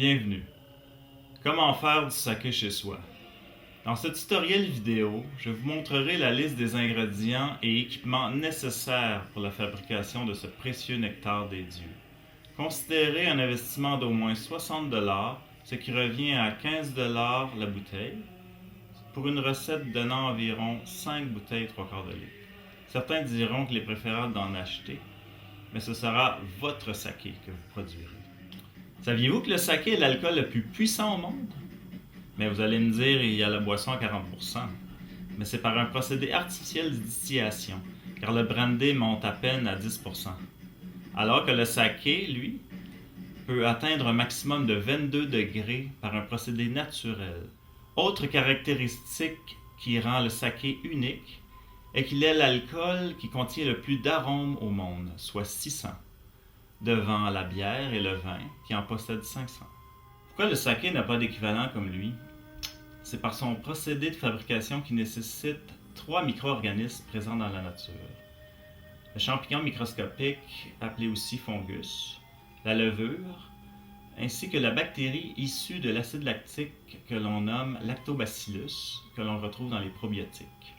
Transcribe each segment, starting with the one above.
Bienvenue. Comment faire du saké chez soi? Dans ce tutoriel vidéo, je vous montrerai la liste des ingrédients et équipements nécessaires pour la fabrication de ce précieux nectar des dieux. Considérez un investissement d'au moins 60 $, ce qui revient à 15 $ la bouteille, pour une recette donnant environ 5 bouteilles 3/4 de litre. Certains diront qu'il est préférable d'en acheter, mais ce sera votre saké que vous produirez. Saviez-vous que le saké est l'alcool le plus puissant au monde? Mais vous allez me dire, il y a la boisson à 40%. Mais c'est par un procédé artificiel de distillation, car le brandy monte à peine à 10%. Alors que le saké, lui, peut atteindre un maximum de 22 degrés par un procédé naturel. Autre caractéristique qui rend le saké unique est qu'il est l'alcool qui contient le plus d'arômes au monde, soit 600, devant la bière et le vin qui en possèdent 500. Pourquoi le saké n'a pas d'équivalent comme lui? C'est par son procédé de fabrication qui nécessite 3 micro-organismes présents dans la nature. Le champignon microscopique, appelé aussi fungus, la levure, ainsi que la bactérie issue de l'acide lactique que l'on nomme lactobacillus, que l'on retrouve dans les probiotiques.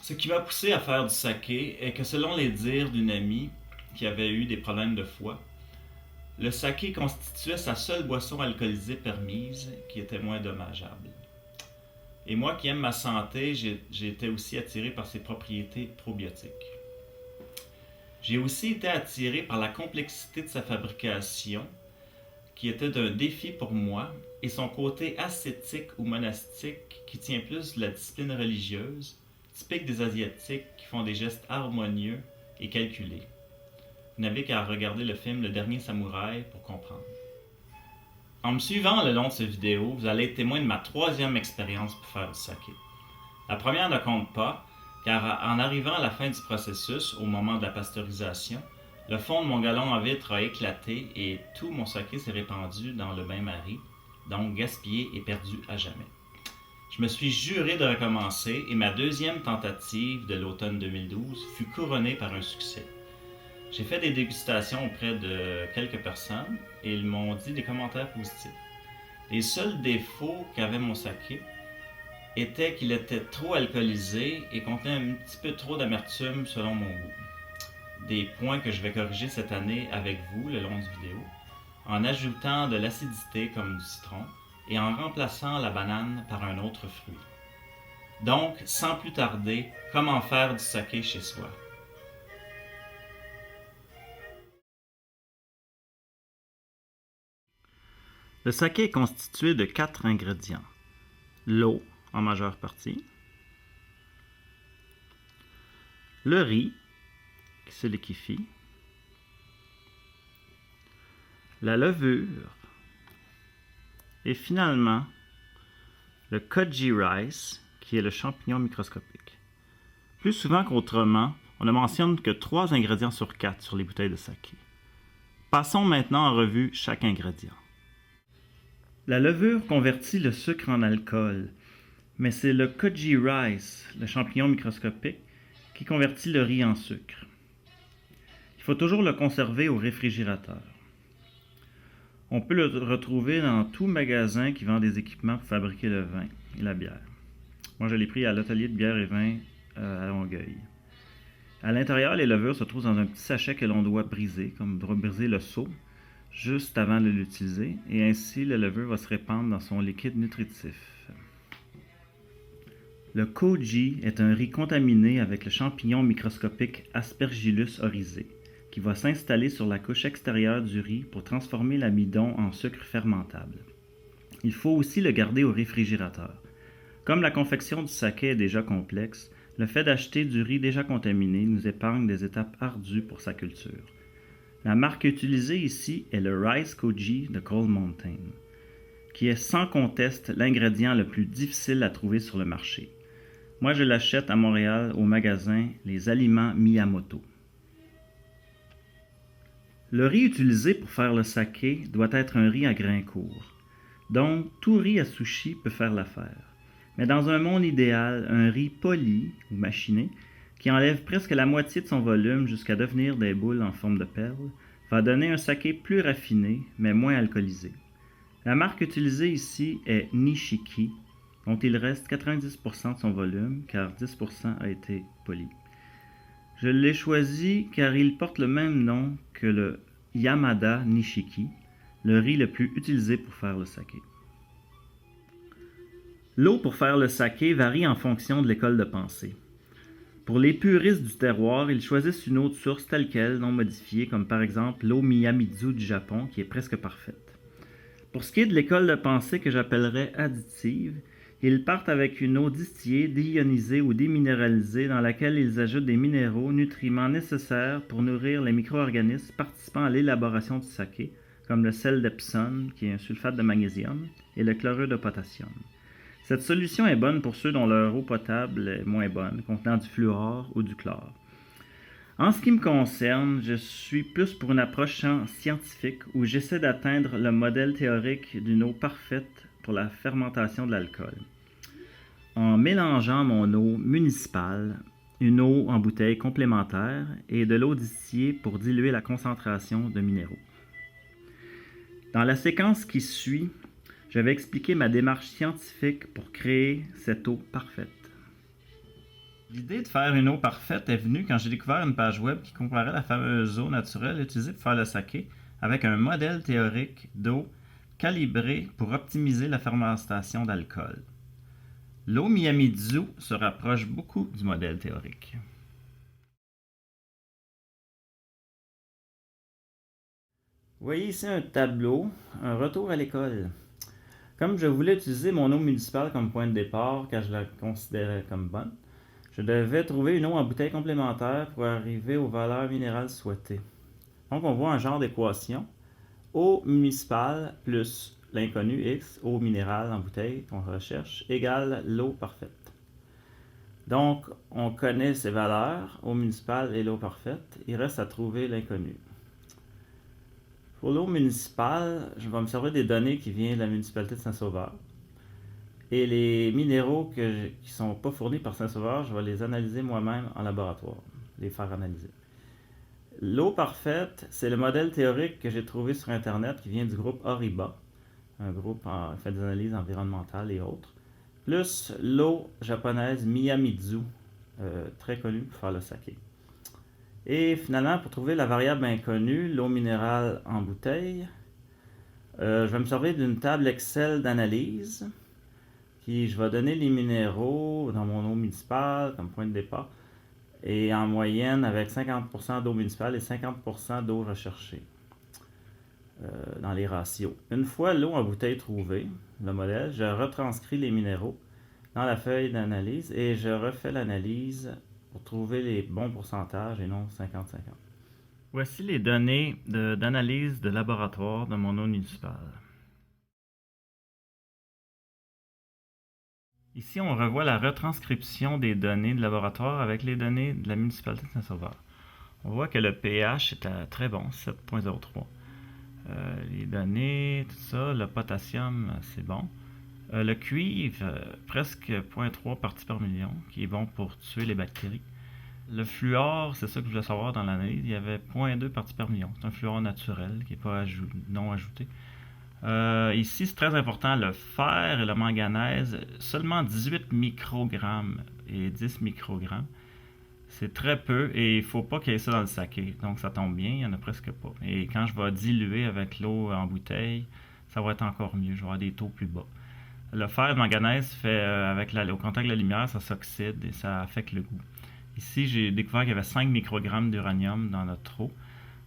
Ce qui m'a poussé à faire du saké est que selon les dires d'une amie qui avait eu des problèmes de foie, le saké constituait sa seule boisson alcoolisée permise qui était moins dommageable. Et moi qui aime ma santé, j'ai été aussi attiré par ses propriétés probiotiques. J'ai aussi été attiré par la complexité de sa fabrication, qui était un défi pour moi, et son côté ascétique ou monastique qui tient plus de la discipline religieuse, typique des Asiatiques qui font des gestes harmonieux et calculés. Vous n'avez qu'à regarder le film Le Dernier Samouraï pour comprendre. En me suivant le long de cette vidéo, vous allez être témoin de ma 3e expérience pour faire du saké. La première ne compte pas, car en arrivant à la fin du processus, au moment de la pasteurisation, le fond de mon gallon en vitre a éclaté et tout mon saké s'est répandu dans le bain-marie, donc gaspillé et perdu à jamais. Je me suis juré de recommencer et ma 2e tentative de l'automne 2012 fut couronnée par un succès. J'ai fait des dégustations auprès de quelques personnes et ils m'ont dit des commentaires positifs. Les seuls défauts qu'avait mon saké étaient qu'il était trop alcoolisé et contenait un petit peu trop d'amertume selon mon goût. Des points que je vais corriger cette année avec vous le long de vidéo, en ajoutant de l'acidité comme du citron et en remplaçant la banane par un autre fruit. Donc, sans plus tarder, comment faire du saké chez soi? Le saké est constitué de 4 ingrédients. L'eau, en majeure partie. Le riz, qui se liquéfie. La levure. Et finalement, le koji rice, qui est le champignon microscopique. Plus souvent qu'autrement, on ne mentionne que 3 ingrédients sur 4 sur les bouteilles de saké. Passons maintenant en revue chaque ingrédient. La levure convertit le sucre en alcool, mais c'est le koji rice, le champignon microscopique, qui convertit le riz en sucre. Il faut toujours le conserver au réfrigérateur. On peut le retrouver dans tout magasin qui vend des équipements pour fabriquer le vin et la bière. Moi, je l'ai pris à l'atelier de bière et vin à Longueuil. À l'intérieur, les levures se trouvent dans un petit sachet que l'on doit briser, comme on doit briser le seau, juste avant de l'utiliser, et ainsi la levure va se répandre dans son liquide nutritif. Le koji est un riz contaminé avec le champignon microscopique Aspergillus oryzae, qui va s'installer sur la couche extérieure du riz pour transformer l'amidon en sucre fermentable. Il faut aussi le garder au réfrigérateur. Comme la confection du saké est déjà complexe, le fait d'acheter du riz déjà contaminé nous épargne des étapes ardues pour sa culture. La marque utilisée ici est le Rice Koji de Cold Mountain, qui est sans conteste l'ingrédient le plus difficile à trouver sur le marché. Moi, je l'achète à Montréal au magasin Les Aliments Miyamoto. Le riz utilisé pour faire le saké doit être un riz à grains courts. Donc, tout riz à sushi peut faire l'affaire. Mais dans un monde idéal, un riz poli ou machiné, qui enlève presque la moitié de son volume jusqu'à devenir des boules en forme de perles, va donner un saké plus raffiné, mais moins alcoolisé. La marque utilisée ici est Nishiki, dont il reste 90% de son volume, car 10% a été poli. Je l'ai choisi car il porte le même nom que le Yamada Nishiki, le riz le plus utilisé pour faire le saké. L'eau pour faire le saké varie en fonction de l'école de pensée. Pour les puristes du terroir, ils choisissent une eau de source telle quelle, non modifiée, comme par exemple l'eau Miyamizu du Japon, qui est presque parfaite. Pour ce qui est de l'école de pensée que j'appellerais additive, ils partent avec une eau distillée, déionisée ou déminéralisée dans laquelle ils ajoutent des minéraux, nutriments nécessaires pour nourrir les micro-organismes participant à l'élaboration du saké, comme le sel d'Epsom, qui est un sulfate de magnésium, et le chlorure de potassium. Cette solution est bonne pour ceux dont leur eau potable est moins bonne, contenant du fluor ou du chlore. En ce qui me concerne, je suis plus pour une approche scientifique où j'essaie d'atteindre le modèle théorique d'une eau parfaite pour la fermentation de l'alcool. En mélangeant mon eau municipale, une eau en bouteille complémentaire et de l'eau distillée pour diluer la concentration de minéraux. Dans la séquence qui suit, je vais expliquer ma démarche scientifique pour créer cette eau parfaite. L'idée de faire une eau parfaite est venue quand j'ai découvert une page web qui comparait la fameuse eau naturelle utilisée pour faire le saké avec un modèle théorique d'eau calibré pour optimiser la fermentation d'alcool. L'eau Miyamizu se rapproche beaucoup du modèle théorique. Vous voyez ici un tableau, un retour à l'école. Comme je voulais utiliser mon eau municipale comme point de départ, car je la considérais comme bonne, je devais trouver une eau en bouteille complémentaire pour arriver aux valeurs minérales souhaitées. Donc on voit un genre d'équation. Eau municipale plus l'inconnu X, eau minérale en bouteille qu'on recherche, égale l'eau parfaite. Donc on connaît ces valeurs, eau municipale et l'eau parfaite. Il reste à trouver l'inconnu. Pour l'eau municipale, je vais me servir des données qui viennent de la municipalité de Saint-Sauveur. Et les minéraux qui ne sont pas fournis par Saint-Sauveur, je vais les analyser moi-même en laboratoire, les faire analyser. L'eau parfaite, c'est le modèle théorique que j'ai trouvé sur Internet qui vient du groupe Oriba, un groupe qui fait des analyses environnementales et autres, plus l'eau japonaise Miyamizu, très connue pour faire le saké. Et finalement, pour trouver la variable inconnue, l'eau minérale en bouteille, je vais me servir d'une table Excel d'analyse. Puis je vais donner les minéraux dans mon eau municipale comme point de départ. Et en moyenne avec 50% d'eau municipale et 50% d'eau recherchée dans les ratios. Une fois l'eau en bouteille trouvée, le modèle, je retranscris les minéraux dans la feuille d'analyse et je refais l'analyse pour trouver les bons pourcentages et non 50-50. Voici les données d'analyse de laboratoire de mon eau municipale. Ici, on revoit la retranscription des données de laboratoire avec les données de la municipalité de Saint-Sauveur. On voit que le pH est très bon, 7.03. Les données, tout ça, le potassium, c'est bon. Le cuivre, presque 0.3 parties par million, qui est bon pour tuer les bactéries. Le fluor, c'est ça que je voulais savoir dans l'analyse, il y avait 0.2 parties par million. C'est un fluor naturel qui n'est pas non ajouté. Ici, c'est très important, le fer et le manganèse, seulement 18 microgrammes et 10 microgrammes. C'est très peu et il ne faut pas qu'il y ait ça dans le saké. Donc ça tombe bien, il n'y en a presque pas. Et quand je vais diluer avec l'eau en bouteille, ça va être encore mieux, je vais avoir des taux plus bas. Le fer et le manganèse fait au contact de la lumière, ça s'oxyde et ça affecte le goût. Ici, j'ai découvert qu'il y avait 5 microgrammes d'uranium dans notre eau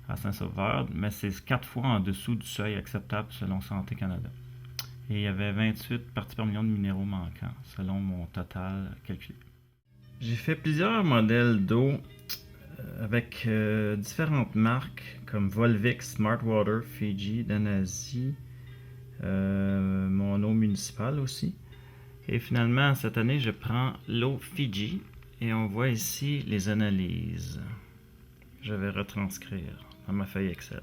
à Saint-Sauveur, mais c'est 4 fois en dessous du seuil acceptable selon Santé Canada. Et il y avait 28 parties par million de minéraux manquants, selon mon total calculé. J'ai fait plusieurs modèles d'eau avec différentes marques comme Volvic, Smartwater, Fiji, Danasi, mon eau municipale aussi. Et finalement, cette année, je prends l'eau Fiji et on voit ici les analyses. Je vais retranscrire dans ma feuille Excel.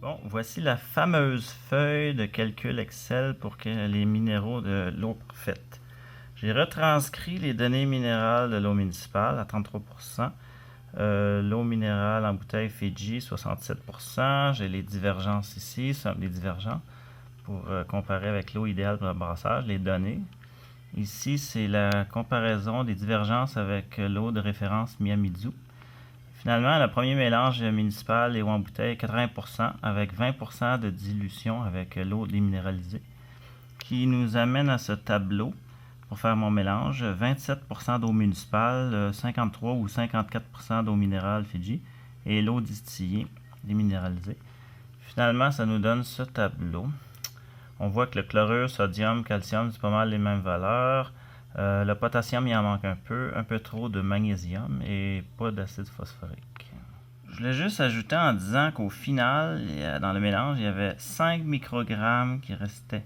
Bon, voici la fameuse feuille de calcul Excel pour les minéraux de l'eau parfaite. J'ai retranscrit les données minérales de l'eau municipale à 33%, l'eau minérale en bouteille Fiji 67%, j'ai les divergences ici, les divergents pour comparer avec l'eau idéale pour le brassage, les données. Ici, c'est la comparaison des divergences avec l'eau de référence Miyamizu. Finalement, le premier mélange municipal et eau en bouteille, 80% avec 20% de dilution avec l'eau déminéralisée, qui nous amène à ce tableau pour faire mon mélange. 27% d'eau municipale, 53 ou 54% d'eau minérale Fiji et l'eau distillée déminéralisée. Finalement, ça nous donne ce tableau. On voit que le chlorure, sodium, calcium, c'est pas mal les mêmes valeurs. Le potassium, il en manque un peu trop de magnésium et pas d'acide phosphorique. Je voulais juste ajouter en disant qu'au final, dans le mélange, il y avait 5 microgrammes qui restaient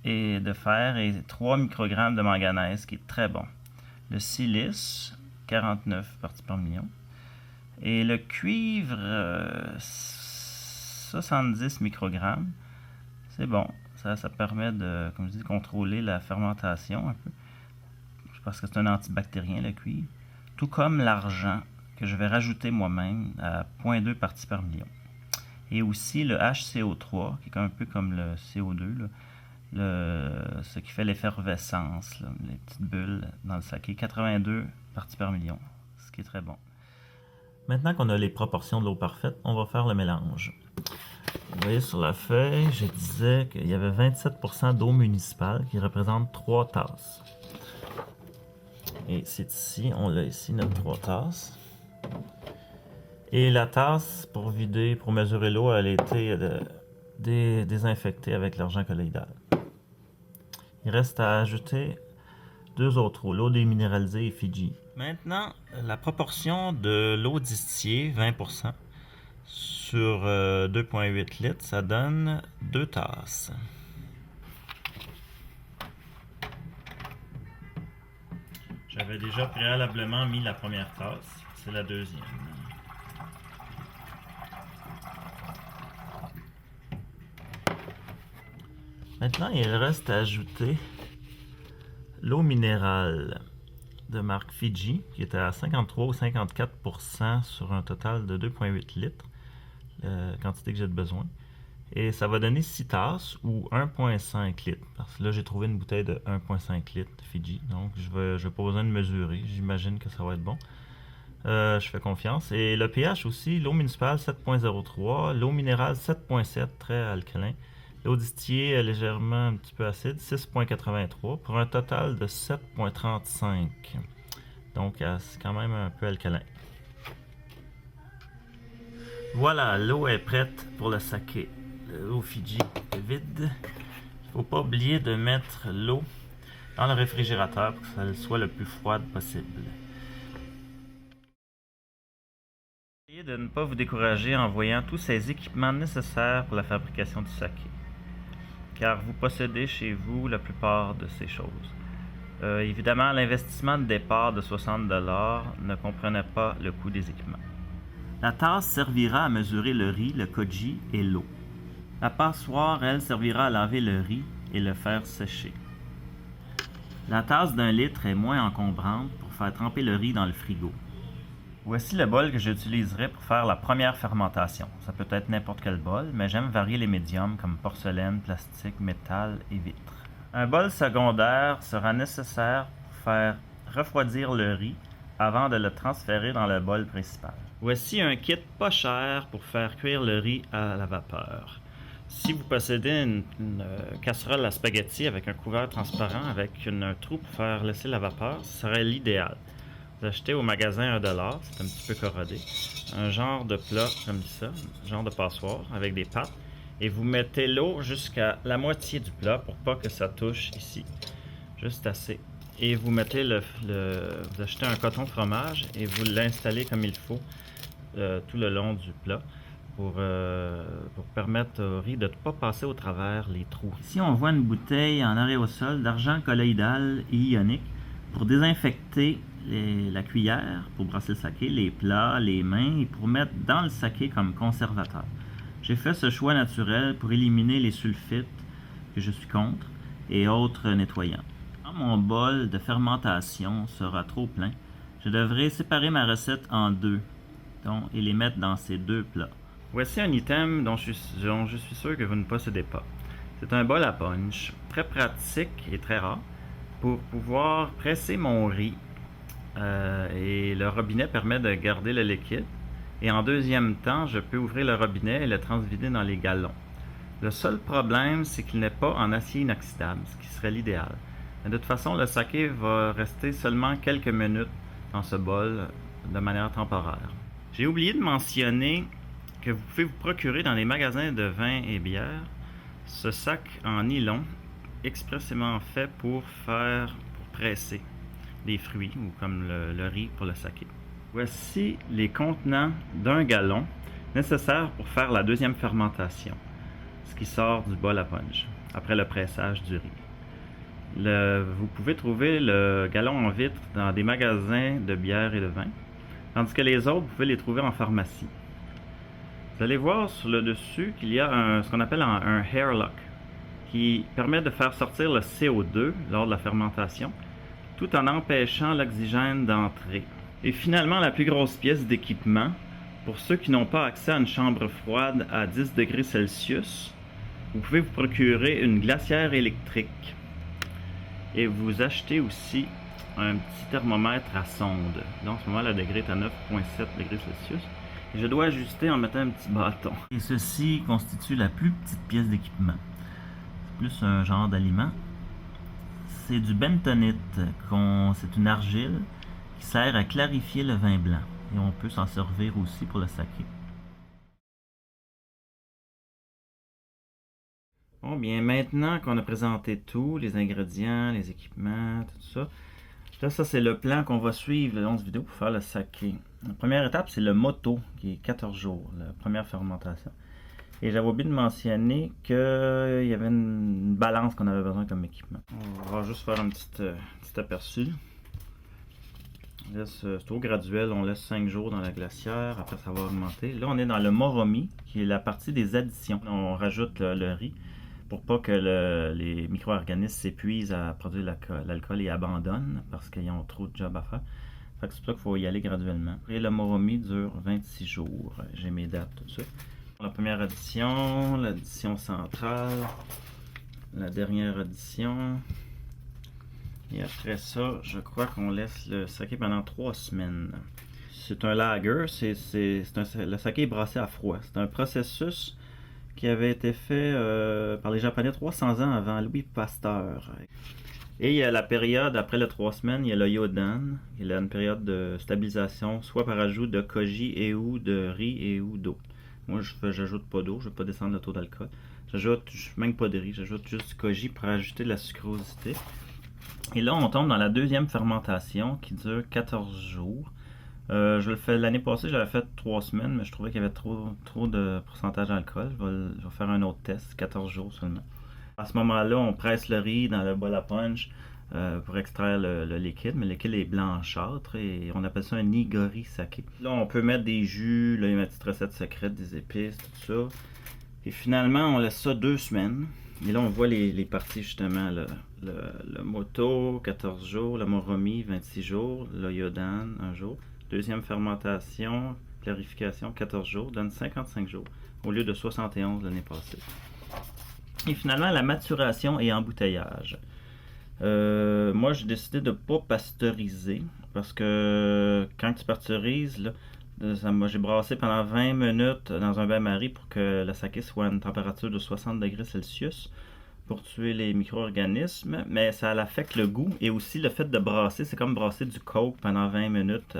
de fer et 3 microgrammes de manganèse, qui est très bon. Le silice, 49 parties par million. Et le cuivre, 70 microgrammes. C'est bon. Ça permet de, comme je dis, contrôler la fermentation un peu. Parce que c'est un antibactérien, le cuivre. Tout comme l'argent, que je vais rajouter moi-même à 0,2 parties par million. Et aussi le HCO3, qui est un peu comme le CO2, ce qui fait l'effervescence, les petites bulles dans le saké, 82 parties par million, ce qui est très bon. Maintenant qu'on a les proportions de l'eau parfaite, on va faire le mélange. Vous voyez sur la feuille, je disais qu'il y avait 27% d'eau municipale qui représente 3 tasses. Et c'est ici, on l'a ici, notre 3 tasses. Et la tasse, pour mesurer l'eau, elle a été désinfectée avec l'argent colloïdal. Il reste à ajouter 2 autres eaux, l'eau déminéralisée et Fiji. Maintenant, la proportion de l'eau distillée, 20%, sur 2,8 litres, ça donne 2 tasses. J'avais déjà préalablement mis la première tasse, c'est la deuxième. Maintenant, il reste à ajouter l'eau minérale de marque Fiji, qui était à 53 ou 54% sur un total de 2,8 litres, la quantité que j'ai de besoin. Et ça va donner 6 tasses ou 1,5 litres. Parce que là, j'ai trouvé une bouteille de 1,5 litres Fiji. Donc, je vais pas besoin de mesurer. J'imagine que ça va être bon. Je fais confiance. Et le pH aussi, l'eau municipale 7,03, l'eau minérale 7,7, très alcalin. L'eau distillée légèrement un petit peu acide, 6,83, pour un total de 7,35. Donc, c'est quand même un peu alcalin. Voilà, l'eau est prête pour le saké. L'eau Fiji est vide. Il ne faut pas oublier de mettre l'eau dans le réfrigérateur pour que ça soit le plus froide possible. Essayez de ne pas vous décourager en voyant tous ces équipements nécessaires pour la fabrication du saké, car vous possédez chez vous la plupart de ces choses. Évidemment, l'investissement de départ de 60$ ne comprenait pas le coût des équipements. La tasse servira à mesurer le riz, le koji et l'eau. La passoire, elle, servira à laver le riz et le faire sécher. La tasse d'1 litre est moins encombrante pour faire tremper le riz dans le frigo. Voici le bol que j'utiliserai pour faire la première fermentation. Ça peut être n'importe quel bol, mais j'aime varier les médiums comme porcelaine, plastique, métal et vitre. Un bol secondaire sera nécessaire pour faire refroidir le riz avant de le transférer dans le bol principal. Voici un kit pas cher pour faire cuire le riz à la vapeur. Si vous possédez une casserole à spaghetti avec un couvert transparent avec un trou pour faire laisser la vapeur, ce serait l'idéal. Vous achetez au magasin 1$, c'est un petit peu corrodé, un genre de plat comme ça, un genre de passoire avec des pattes, et vous mettez l'eau jusqu'à la moitié du plat pour pas que ça touche ici, juste assez. Et vous mettez vous achetez un coton fromage et vous l'installez comme il faut tout le long du plat pour permettre au riz de ne pas passer au travers les trous. Ici, on voit une bouteille en aérosol d'argent colloïdal et ionique pour désinfecter la cuillère, pour brasser le saké, les plats, les mains et pour mettre dans le saké comme conservateur. J'ai fait ce choix naturel pour éliminer les sulfites que je suis contre et autres nettoyants. Quand mon bol de fermentation sera trop plein, je devrai séparer ma recette en 2 et les mettre dans ces 2 plats. Voici un item dont je suis sûr que vous ne possédez pas. C'est un bol à punch, très pratique et très rare pour pouvoir presser mon riz. Et le robinet permet de garder le liquide. Et en deuxième temps, je peux ouvrir le robinet et le transvider dans les galons. Le seul problème, c'est qu'il n'est pas en acier inoxydable, ce qui serait l'idéal. Mais de toute façon, le saké va rester seulement quelques minutes dans ce bol de manière temporaire. J'ai oublié de mentionner que vous pouvez vous procurer dans les magasins de vin et bière ce sac en nylon expressément fait pour presser des fruits ou comme le riz pour le saké. Voici les contenants d'un gallon nécessaires pour faire la deuxième fermentation, ce qui sort du bol à punch après le pressage du riz. Vous pouvez trouver le gallon en vitre dans des magasins de bière et de vin, tandis que les autres, vous pouvez les trouver en pharmacie. Vous allez voir sur le dessus qu'il y a ce qu'on appelle un airlock qui permet de faire sortir le CO2 lors de la fermentation tout en empêchant l'oxygène d'entrer. Et finalement, la plus grosse pièce d'équipement, pour ceux qui n'ont pas accès à une chambre froide à 10 degrés Celsius, vous pouvez vous procurer une glacière électrique. Et vous achetez aussi un petit thermomètre à sonde. Là, en ce moment, le degré est à 9,7 degrés Celsius. Et je dois ajuster en mettant un petit bâton. Et ceci constitue la plus petite pièce d'équipement. C'est plus un genre d'aliment. C'est du bentonite. C'est une argile qui sert à clarifier le vin blanc. Et on peut s'en servir aussi pour le saké. Bon, bien, maintenant qu'on a présenté tout, les ingrédients, les équipements, tout ça, là, ça, c'est le plan qu'on va suivre le long de cette vidéo pour faire le saké. La première étape, c'est le moto, qui est 14 jours, la première fermentation. Et j'avais oublié de mentionner qu'il y avait une balance qu'on avait besoin comme équipement. On va juste faire un petit aperçu. C'est trop graduel, on laisse 5 jours dans la glacière, après ça va augmenter. Là, on est dans le moromi, qui est la partie des additions. On rajoute le riz pour pas que les micro-organismes s'épuisent à produire l'alcool et abandonnent parce qu'ils ont trop de job à faire. Fait que c'est pour ça qu'il faut y aller graduellement. Et le moromi dure 26 jours. J'ai mes dates, tout ça. La première addition, l'addition centrale, la dernière addition. Et après ça, je crois qu'on laisse le saké pendant 3 semaines. C'est un lager, le saké est brassé à froid. C'est un processus qui avait été fait par les Japonais 300 ans avant Louis Pasteur. Et il y a la période, après les 3 semaines, il y a le Yodan. Il y a une période de stabilisation, soit par ajout de koji et ou de riz et ou d'eau. Moi, j'ajoute pas d'eau, je ne vais pas descendre le taux d'alcool. J'ajoute même pas de riz, j'ajoute juste du koji pour ajouter de la sucrosité. Et là, on tombe dans la deuxième fermentation qui dure 14 jours. Je le fais l'année passée, je l'avais fait 3 semaines, mais je trouvais qu'il y avait trop de pourcentage d'alcool. Je vais faire un autre test, 14 jours seulement. À ce moment-là, on presse le riz dans le bol à punch pour extraire le liquide, mais le liquide est blanchâtre et on appelle ça un nigori saké. Là, on peut mettre des jus, là, il y a ma petite recette secrète, des épices, tout ça. Et finalement, on laisse ça 2 semaines. Et là, on voit les parties justement, le moto, 14 jours, le moromi, 26 jours, le yodan, 1 jour. Deuxième fermentation, clarification, 14 jours, donne 55 jours, au lieu de 71 l'année passée. Et finalement, la maturation et embouteillage. Moi, j'ai décidé de ne pas pasteuriser, parce que quand tu pasteurises, là, j'ai brassé pendant 20 minutes dans un bain-marie pour que le saké soit à une température de 60 degrés Celsius pour tuer les micro-organismes, mais ça affecte le goût et aussi le fait de brasser, c'est comme brasser du coke pendant 20 minutes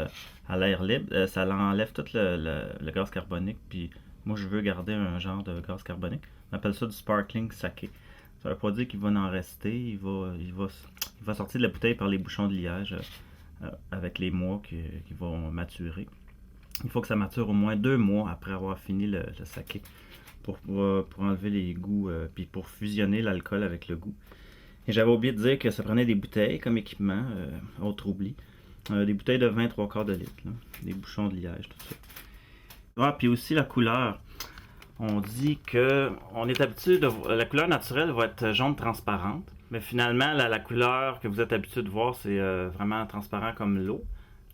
à l'air libre, ça enlève tout le gaz carbonique, puis moi je veux garder un genre de gaz carbonique. On appelle ça du sparkling saké. Ça veut pas dire qu'il va en rester, il va sortir de la bouteille par les bouchons de liège avec les mois qui vont maturer. Il faut que ça mature au moins 2 mois après avoir fini le saké pour enlever les goûts puis pour fusionner l'alcool avec le goût. Et j'avais oublié de dire que ça prenait des bouteilles comme équipement, autre oubli. Des bouteilles de vin 3/4 de litre, là, des bouchons de liège, tout ça. Ah, puis aussi la couleur. On dit que on est habitué la couleur naturelle va être jaune transparente, mais finalement la couleur que vous êtes habitué de voir c'est vraiment transparent comme l'eau.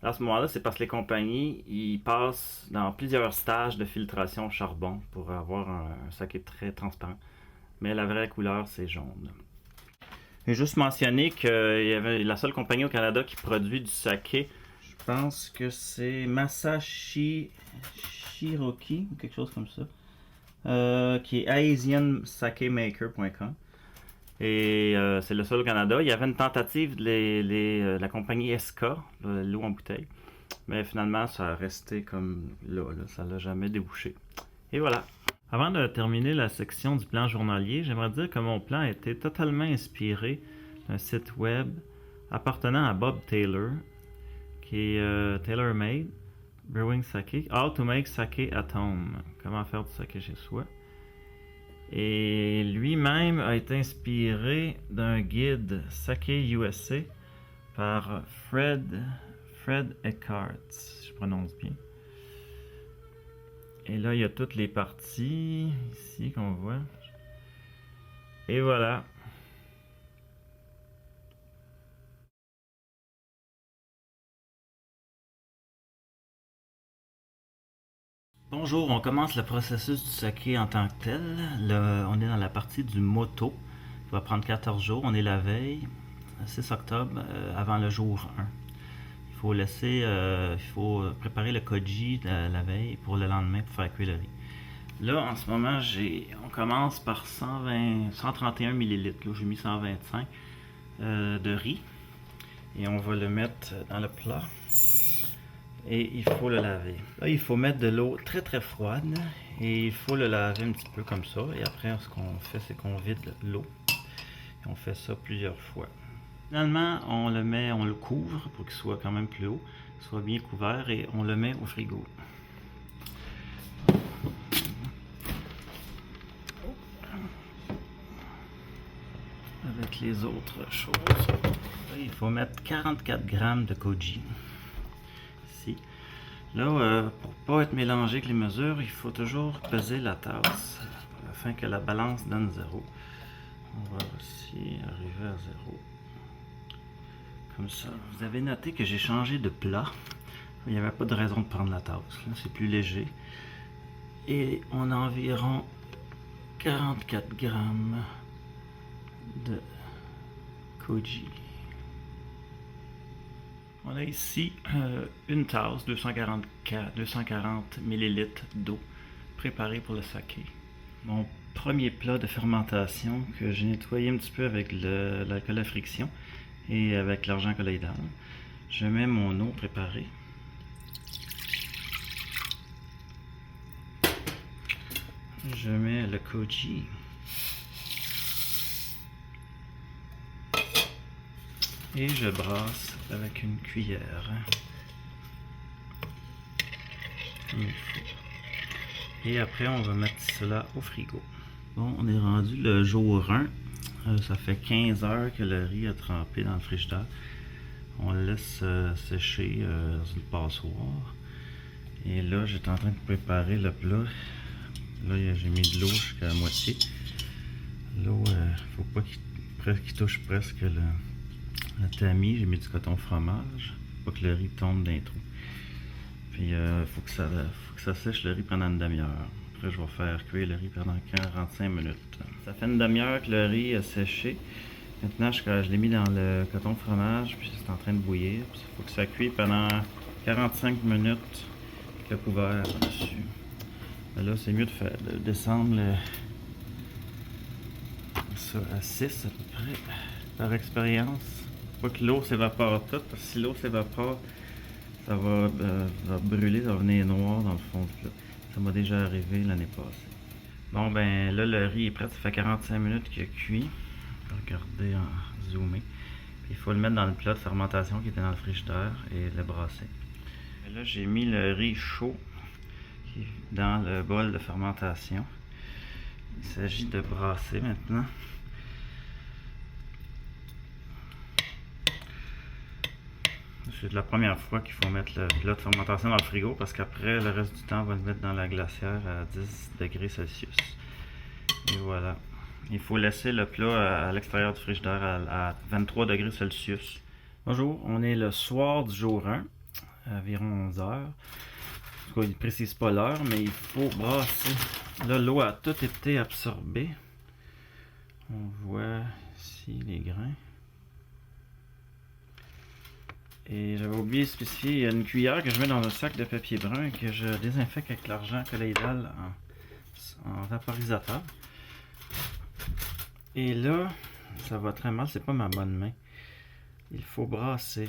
À ce moment-là, c'est parce que les compagnies ils passent dans plusieurs stages de filtration au charbon pour avoir un saké très transparent. mais la vraie couleur, c'est jaune. J'ai juste mentionné qu'il y avait la seule compagnie au Canada qui produit du saké. Je pense que c'est Masashi Shiroki ou quelque chose comme ça. Qui est asiansakemaker.com. Et c'est le seul au Canada. Il y avait une tentative de la compagnie SK, l'eau en bouteille. Mais finalement, ça a resté comme là, ça l'a jamais débouché. Et voilà. Avant de terminer la section du plan journalier, j'aimerais dire que mon plan a été totalement inspiré d'un site web appartenant à Bob Taylor, qui est TaylorMade Brewing Sake, How to Make Sake at Home, comment faire du saké chez soi. Et lui-même a été inspiré d'un guide Sake USA par Fred Eckhart, si je prononce bien. Et là, il y a toutes les parties ici qu'on voit. Et voilà. Bonjour, on commence le processus du saké en tant que tel. Là, on est dans la partie du moto. Ça va prendre 14 jours. On est la veille, 6 octobre, avant le jour 1. Il faut préparer le koji la veille pour le lendemain pour faire cuire le riz. Là, en ce moment, on commence par 131 ml. Là, j'ai mis 125 de riz. Et on va le mettre dans le plat. Et il faut le laver. Là, il faut mettre de l'eau très très froide. Et il faut le laver un petit peu comme ça. Et après, ce qu'on fait, c'est qu'on vide l'eau. Et on fait ça plusieurs fois. Finalement, on le couvre pour qu'il soit quand même plus haut, qu'il soit bien couvert et on le met au frigo. Avec les autres choses, là, il faut mettre 44 grammes de koji. Ici. Là, pour pas être mélangé avec les mesures, il faut toujours peser la tasse afin que la balance donne 0. On va aussi arriver à 0. Comme ça. Vous avez noté que j'ai changé de plat. Il n'y avait pas de raison de prendre la tasse. C'est plus léger. Et on a environ 44 grammes de koji. On a ici une tasse, 240 ml d'eau préparée pour le saké. Mon premier plat de fermentation que j'ai nettoyé un petit peu avec l'alcool à friction et avec l'argent colloïdal. Je mets mon eau préparée. Je mets le koji. Et je brasse avec une cuillère. Comme il faut. Et après, on va mettre cela au frigo. Bon, on est rendu le jour 1. Ça fait 15 heures que le riz a trempé dans le frigidaire. On le laisse sécher dans une passoire. Et là, j'étais en train de préparer le plat. Là, j'ai mis de l'eau jusqu'à la moitié. L'eau, faut pas qu'il touche presque le tamis. J'ai mis du coton fromage pour pas que le riz tombe d'un trou. Puis, faut que ça sèche le riz pendant une demi-heure. Après, je vais faire cuire le riz pendant 45 minutes. Ça fait une demi-heure que le riz a séché. Maintenant, je l'ai mis dans le coton fromage, puis c'est en train de bouillir. Il faut que ça cuise pendant 45 minutes avec le couvert dessus. Là, c'est mieux de descendre ça à 6 à peu près, par expérience. Pas que l'eau s'évapore toute, parce que si l'eau s'évapore, ça va brûler, ça va venir noir dans le fond du plat. Ça m'a déjà arrivé l'année passée. Bon ben là le riz est prêt, ça fait 45 minutes qu'il a cuit. On peut regarder en zoomé. Puis, il faut le mettre dans le plat de fermentation qui était dans le frigidaire et le brasser. Et là j'ai mis le riz chaud qui est dans le bol de fermentation. Il s'agit de brasser maintenant. C'est la première fois qu'il faut mettre le plat de fermentation dans le frigo parce qu'après, le reste du temps, on va le mettre dans la glacière à 10 degrés Celsius. Et voilà. Il faut laisser le plat à l'extérieur du frigidaire à 23 degrés Celsius. Bonjour, on est le soir du jour 1, à environ 11 heures. En tout cas, il ne précise pas l'heure, mais il faut brasser. Là, l'eau a tout été absorbée. On voit ici les grains. Et j'avais oublié de spécifier, il y a une cuillère que je mets dans un sac de papier brun que je désinfecte avec l'argent colloïdal en vaporisateur. Et là, ça va très mal, c'est pas ma bonne main. Il faut brasser.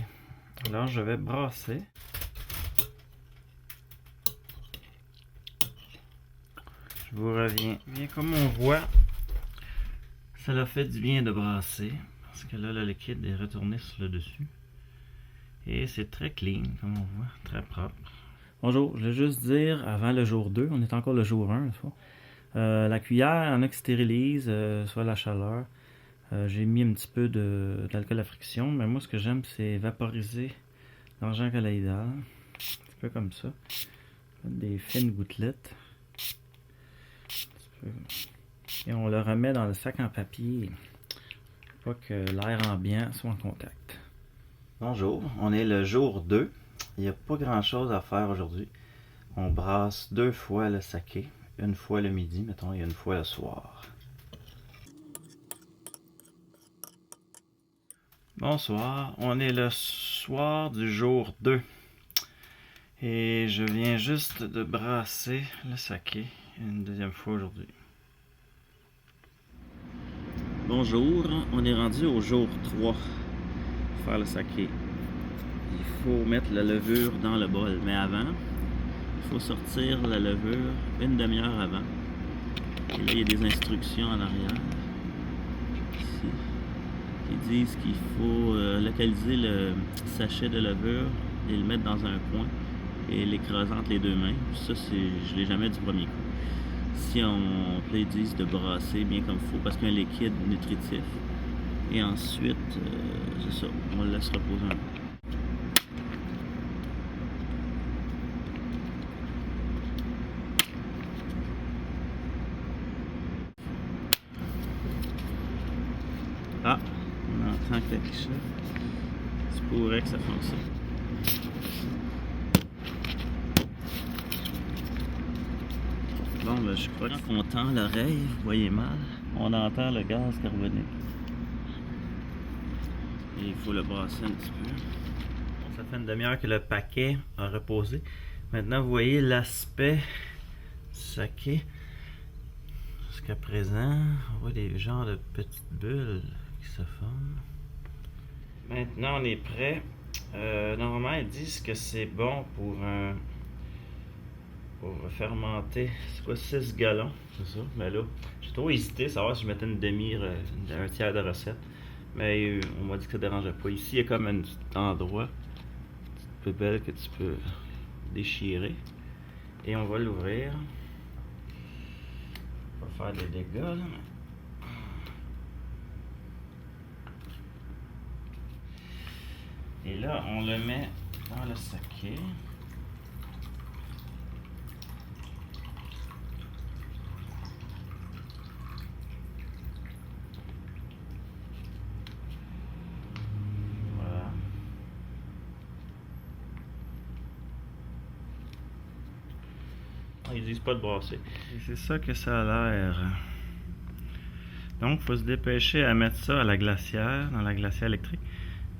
Alors je vais brasser. Je vous reviens. Bien comme on voit, ça l'a fait du bien de brasser. Parce que là, le liquide est retourné sur le dessus. Et c'est très clean, comme on voit, très propre. Bonjour, je voulais juste dire, avant le jour 2, on est encore le jour 1, la cuillère, en a qui stérilise, soit la chaleur. J'ai mis un petit peu d'alcool à friction, mais moi ce que j'aime c'est vaporiser l'argent colloïdal. Un petit peu comme ça. Des fines gouttelettes. Et on le remet dans le sac en papier pour pas que l'air ambiant soit en contact. Bonjour, on est le jour 2. Il n'y a pas grand chose à faire aujourd'hui. On brasse 2 fois le saké. Une fois le midi, mettons, et une fois le soir. Bonsoir, on est le soir du jour 2. Et je viens juste de brasser le saké une deuxième fois aujourd'hui. Bonjour, on est rendu au jour 3 pour faire le saké. Il faut mettre la levure dans le bol, mais avant, il faut sortir la levure une demi-heure avant. Et là, il y a des instructions en arrière, ici, qui disent qu'il faut localiser le sachet de levure et le mettre dans un coin et l'écraser entre les deux mains. Ça, je l'ai jamais du premier coup. Si ils disent de brasser bien comme il faut, parce qu'il y a un liquide nutritif. Et ensuite, c'est ça, on le laisse reposer un peu. Ah, on entend quelque chose. C'est pourrait que ça fonctionne. Bon, ben, je crois qu'on tend l'oreille, vous voyez mal. On entend le gaz carbonique. Et il faut le brasser un petit peu. Ça fait une demi-heure que le paquet a reposé. Maintenant, vous voyez l'aspect saké. Jusqu'à présent, on voit des genres de petites bulles qui se forment. Maintenant, on est prêt. Normalement, ils disent que c'est bon pour fermenter, c'est quoi, 6 gallons, c'est ça. Mais là, j'ai trop hésité à savoir si je mettais un tiers de recette. Mais on m'a dit que ça ne dérangeait pas. Ici, il y a comme un petit endroit, une petite poubelle que tu peux déchirer. Et on va l'ouvrir. On va faire des dégâts, là. Et là, on le met dans le saké. Voilà. Ils disent pas de brasser. Et c'est ça que ça a l'air. Donc, il faut se dépêcher à mettre ça à la glacière, dans la glacière électrique,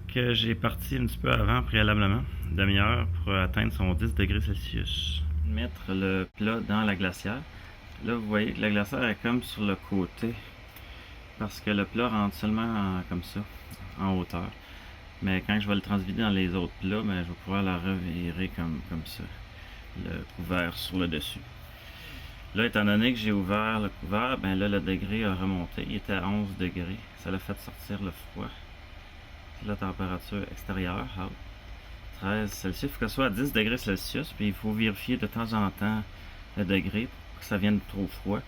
que j'ai parti un petit peu avant préalablement, demi-heure, pour atteindre son 10 degrés Celsius. Mettre le plat dans la glacière. Là, vous voyez que la glacière est comme sur le côté, parce que le plat rentre seulement comme ça, en hauteur. Mais quand je vais le transvider dans les autres plats, ben, je vais pouvoir la revirer comme ça, le couvert sur le dessus. Là, étant donné que j'ai ouvert le couvert, ben là, le degré a remonté. Il était à 11 degrés. Ça l'a fait sortir le froid. C'est la température extérieure, 13 Celsius. Il faut que ce soit à 10 degrés Celsius. Puis il faut vérifier de temps en temps le degré pour que ça vienne trop froid.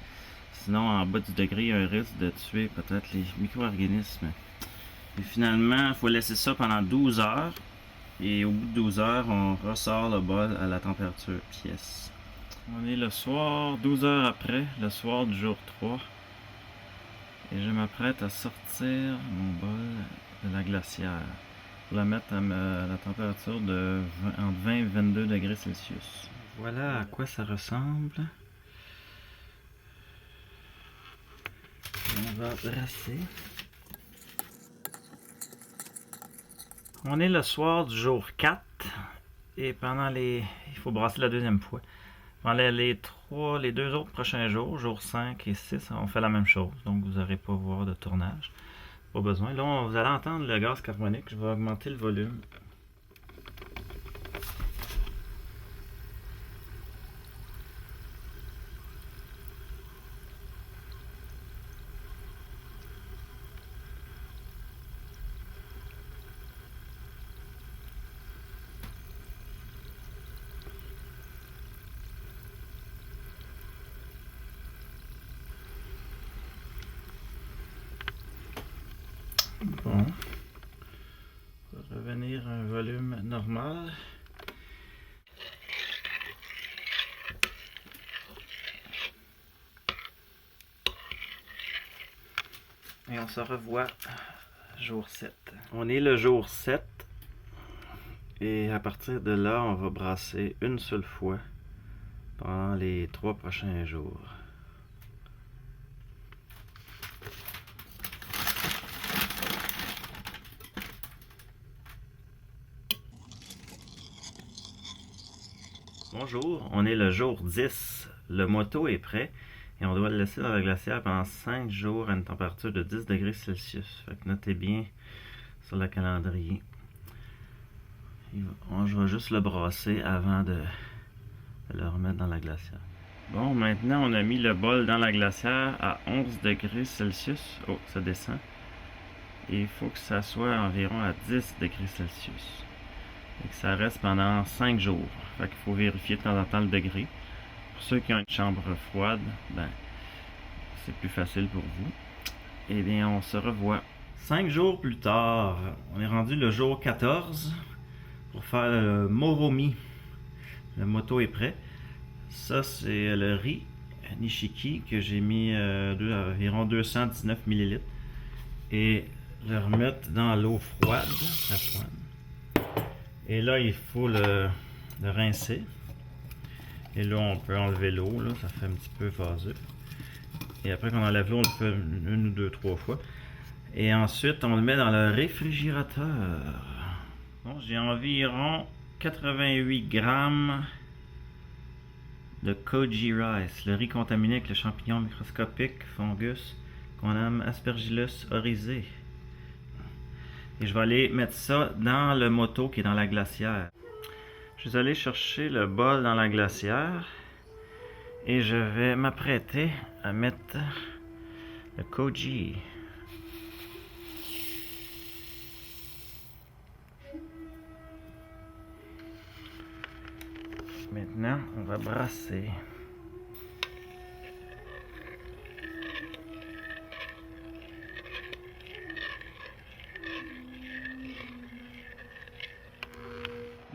Sinon, en bas du degré, il y a un risque de tuer peut-être les micro-organismes. Et finalement, il faut laisser ça pendant 12 heures. Et au bout de 12 heures, on ressort le bol à la température pièce. On est le soir, 12 heures après, le soir du jour 3. Et je m'apprête à sortir mon bol de la glacière pour la mettre à la température de entre 20 et 22 degrés Celsius. Voilà à quoi ça ressemble. On va brasser. On est le soir du jour 4 et il faut brasser la deuxième fois. Pendant les 2 autres prochains jours, jours 5 et 6, on fait la même chose. Donc vous n'aurez pas à voir de tournage. Pas besoin. Là, vous allez entendre le gaz carbonique. Je vais augmenter le volume. Bon. On va revenir à un volume normal. Et on se revoit jour 7. On est le jour 7. Et à partir de là, on va brasser une seule fois pendant les 3 prochains jours. Bonjour, on est le jour 10. Le moto est prêt et on doit le laisser dans la glacière pendant 5 jours à une température de 10 degrés Celsius. Fait que notez bien sur le calendrier. Je vais juste le brasser avant de le remettre dans la glacière. Bon, maintenant on a mis le bol dans la glacière à 11 degrés Celsius. Oh, ça descend. Et il faut que ça soit environ à 10 degrés Celsius. Et que ça reste pendant 5 jours. Fait qu'il faut vérifier de temps en temps le degré. Pour ceux qui ont une chambre froide, ben, c'est plus facile pour vous. Eh bien, on se revoit 5 jours plus tard. On est rendu le jour 14 pour faire le moromi. Le moto est prêt. Ça, c'est le riz nishiki que j'ai mis environ 219 ml. Et le remettre dans l'eau froide. Et là, il faut le rincer. Et là, on peut enlever l'eau. Ça fait un petit peu vaseux. Et après qu'on enlève l'eau, on le fait une ou deux, 3 fois. Et ensuite, on le met dans le réfrigérateur. Bon, j'ai environ 88 grammes de koji rice, le riz contaminé avec le champignon microscopique fungus qu'on nomme Aspergillus oryzae. Et je vais aller mettre ça dans le moto qui est dans la glacière. Je suis allé chercher le bol dans la glacière et je vais m'apprêter à mettre le koji. Maintenant, on va brasser.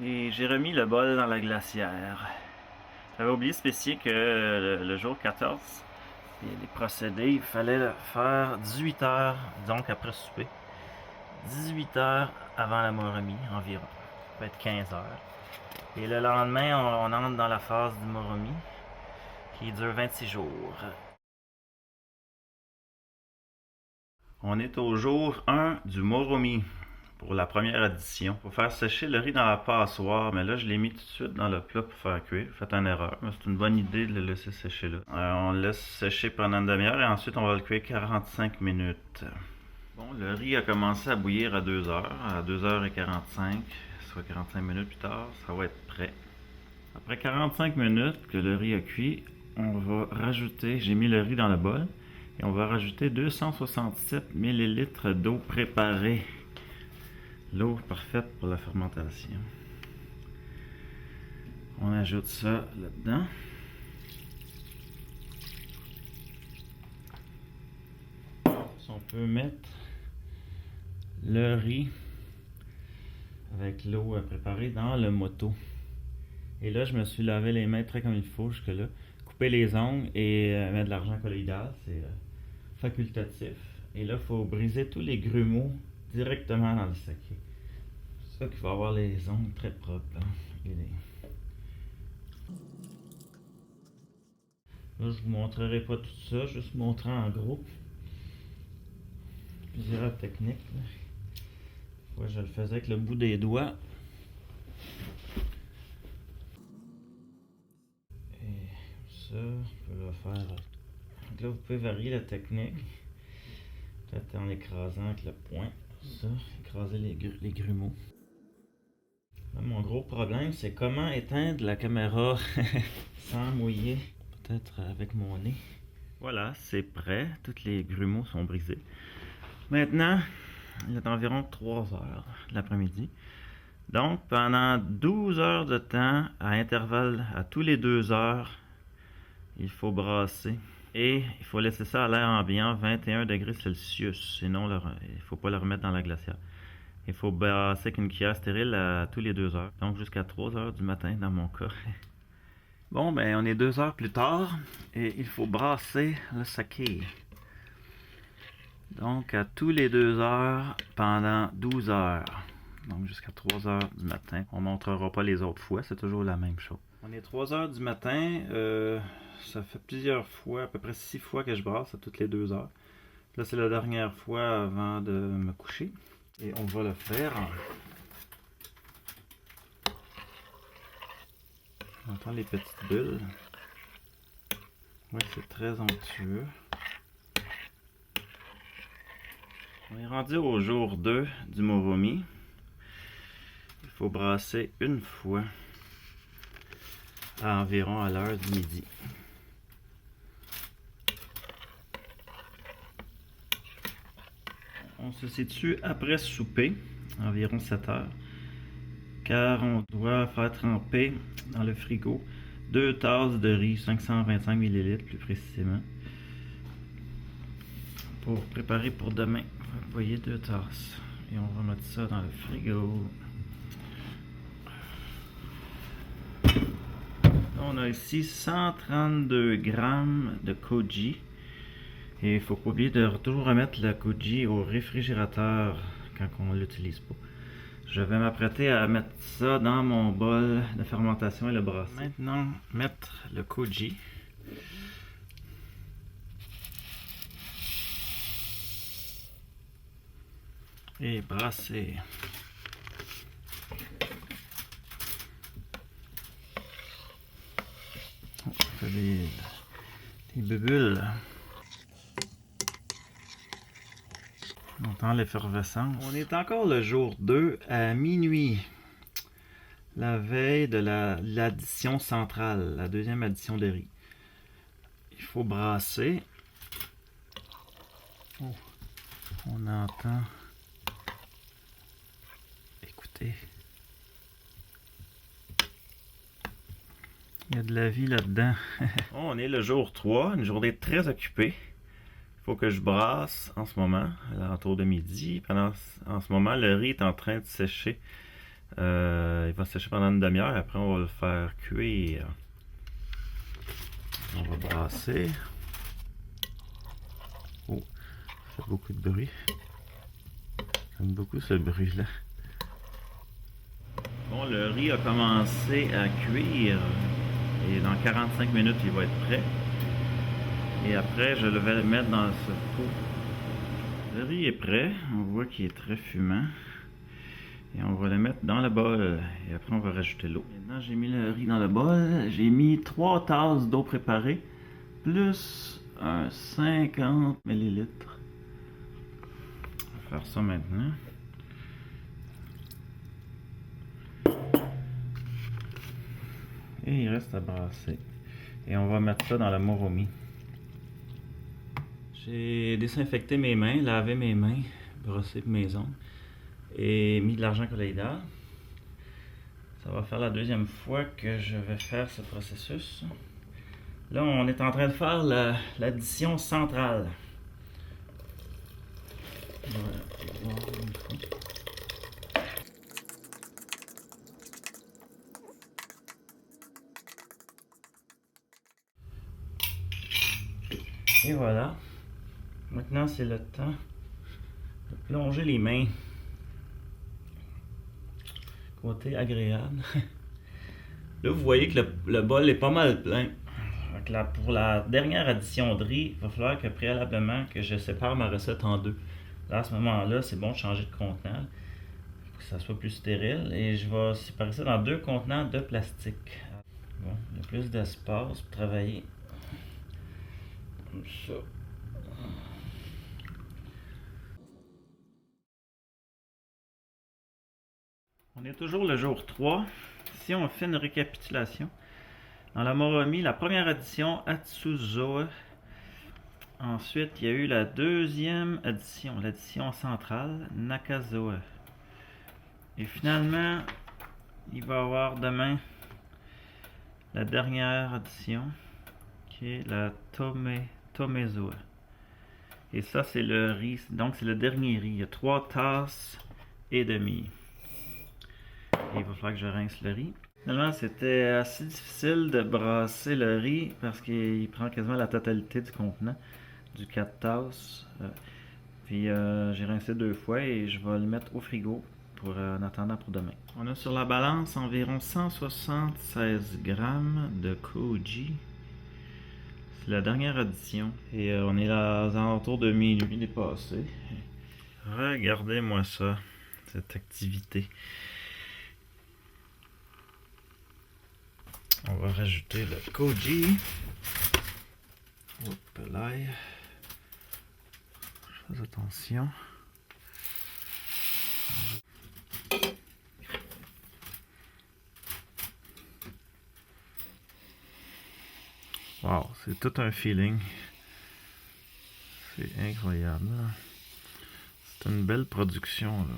Et j'ai remis le bol dans la glacière. J'avais oublié de spécifier que le jour 14, les procédés, il fallait le faire 18 heures, donc après souper. 18 heures avant la moromi environ. Ça peut être 15 heures. Et le lendemain, on entre dans la phase du moromi qui dure 26 jours. On est au jour 1 du moromi pour la première édition. Il faut faire sécher le riz dans la passoire, mais là je l'ai mis tout de suite dans le plat pour faire cuire. Faites une erreur, mais c'est une bonne idée de le laisser sécher là. On le laisse sécher pendant une demi-heure et ensuite on va le cuire 45 minutes. Bon, le riz a commencé à bouillir à 2 heures, à 2h45, soit 45 minutes plus tard, ça va être prêt. Après 45 minutes que le riz a cuit, on va rajouter, j'ai mis le riz dans le bol, et on va rajouter 267 ml d'eau préparée. L'eau parfaite pour la fermentation. On ajoute ça là-dedans. On peut mettre le riz avec l'eau préparée dans le moto. Et là, je me suis lavé les mains très comme il faut jusque-là. Couper les ongles et mettre de l'argent colloïdal, c'est facultatif. Et là, il faut briser tous les grumeaux directement dans le saké. C'est ça qu'il faut avoir les ongles très propres. Là, je vous montrerai pas tout ça, juste montrer en gros. plusieurs techniques. Moi, je le faisais avec le bout des doigts. Et ça, on peut le faire. Donc là, vous pouvez varier la technique. Peut-être en écrasant avec le poing. Ça, écraser les grumeaux. Là, mon gros problème, c'est comment éteindre la caméra sans mouiller. Peut-être avec mon nez. Voilà, c'est prêt. Tous les grumeaux sont brisés. Maintenant, il est environ 3 heures de l'après-midi. Donc, pendant 12 heures de temps, à intervalles à tous les 2 heures, il faut brasser. Et il faut laisser ça à l'air ambiant, 21 degrés Celsius. Sinon, il ne faut pas le remettre dans la glacière. Il faut brasser avec une cuillère stérile à tous les 2 heures. Donc, jusqu'à 3 heures du matin dans mon cas. Bon, ben, on est 2 heures plus tard et il faut brasser le saké. Donc, à tous les 2 heures pendant 12 heures. Donc, jusqu'à 3 heures du matin. On ne montrera pas les autres fois, c'est toujours la même chose. On est 3 heures du matin. Ça fait plusieurs fois, à peu près 6 fois que je brasse à toutes les 2 heures. Là, c'est la dernière fois avant de me coucher. Et on va le faire. On entend les petites bulles. Oui, c'est très onctueux. On est rendu au jour 2 du Moromi. Il faut brasser une fois à environ à l'heure du midi. On se situe après souper, environ 7 heures, car on doit faire tremper dans le frigo 2 tasses de riz, 525 ml plus précisément, pour préparer pour demain. Vous voyez, 2 tasses. Et on va mettre ça dans le frigo. On a ici 132 grammes de koji. Et il ne faut pas oublier de toujours remettre le koji au réfrigérateur quand on ne l'utilise pas. Je vais m'apprêter à mettre ça dans mon bol de fermentation et le brasser. Maintenant, mettre le koji. Et brasser. Oh, ça fait des bulles. On entend l'effervescence. On est encore le jour 2 à minuit. La veille de l'addition centrale, la deuxième addition de riz. Il faut brasser. Oh, on entend. Écoutez. Il y a de la vie là-dedans. On est le jour 3, une journée très occupée. Il faut que je brasse en ce moment, à l'entour de midi. En ce moment, le riz est en train de sécher. Il va sécher pendant une demi-heure. Après, on va le faire cuire. On va brasser. Oh, ça fait beaucoup de bruit. J'aime beaucoup ce bruit-là. Bon, le riz a commencé à cuire. Et dans 45 minutes, il va être prêt. Et après, je vais le mettre dans ce pot. Le riz est prêt. On voit qu'il est très fumant. Et on va le mettre dans le bol. Et après, on va rajouter l'eau. Maintenant, j'ai mis le riz dans le bol. J'ai mis 3 tasses d'eau préparée. Plus un 50 ml. On va faire ça maintenant. Et il reste à brasser. Et on va mettre ça dans le Moromi. J'ai désinfecté mes mains, lavé mes mains, brossé mes ongles et mis de l'argent colloïdal. Ça va faire la deuxième fois que je vais faire ce processus. Là, on est en train de faire l'addition centrale. Voilà. Et voilà. Maintenant, c'est le temps de plonger les mains. Côté agréable. Là, vous voyez que le bol est pas mal plein. Donc pour la dernière addition de riz, il va falloir que préalablement que je sépare ma recette en deux. Là, à ce moment-là, c'est bon de changer de contenant pour que ça soit plus stérile. Et je vais séparer ça dans 2 contenants de plastique. Bon, il y a plus d'espace pour travailler. Comme ça. On est toujours le jour 3. Ici, on fait une récapitulation. Dans la Moromi, la première édition, Atsuzoa. Ensuite, il y a eu la deuxième édition, l'édition centrale, Nakazoa. Et finalement, il va y avoir demain la dernière édition, qui est la Tomezoa. Et ça, c'est le riz, donc c'est le dernier riz. Il y a 3 tasses et demie. Et il va falloir que je rince le riz. Finalement, c'était assez difficile de brasser le riz parce qu'il prend quasiment la totalité du contenant, du 4 tasses. Puis j'ai rincé 2 fois et je vais le mettre au frigo pour, en attendant pour demain. On a sur la balance environ 176 grammes de Koji. C'est la dernière édition. Et on est là aux alentours de minuit dépassé. Regardez-moi ça, cette activité. On va rajouter le Koji. Hop là. Fais attention. Wow, c'est tout un feeling. C'est incroyable. C'est une belle production. Là.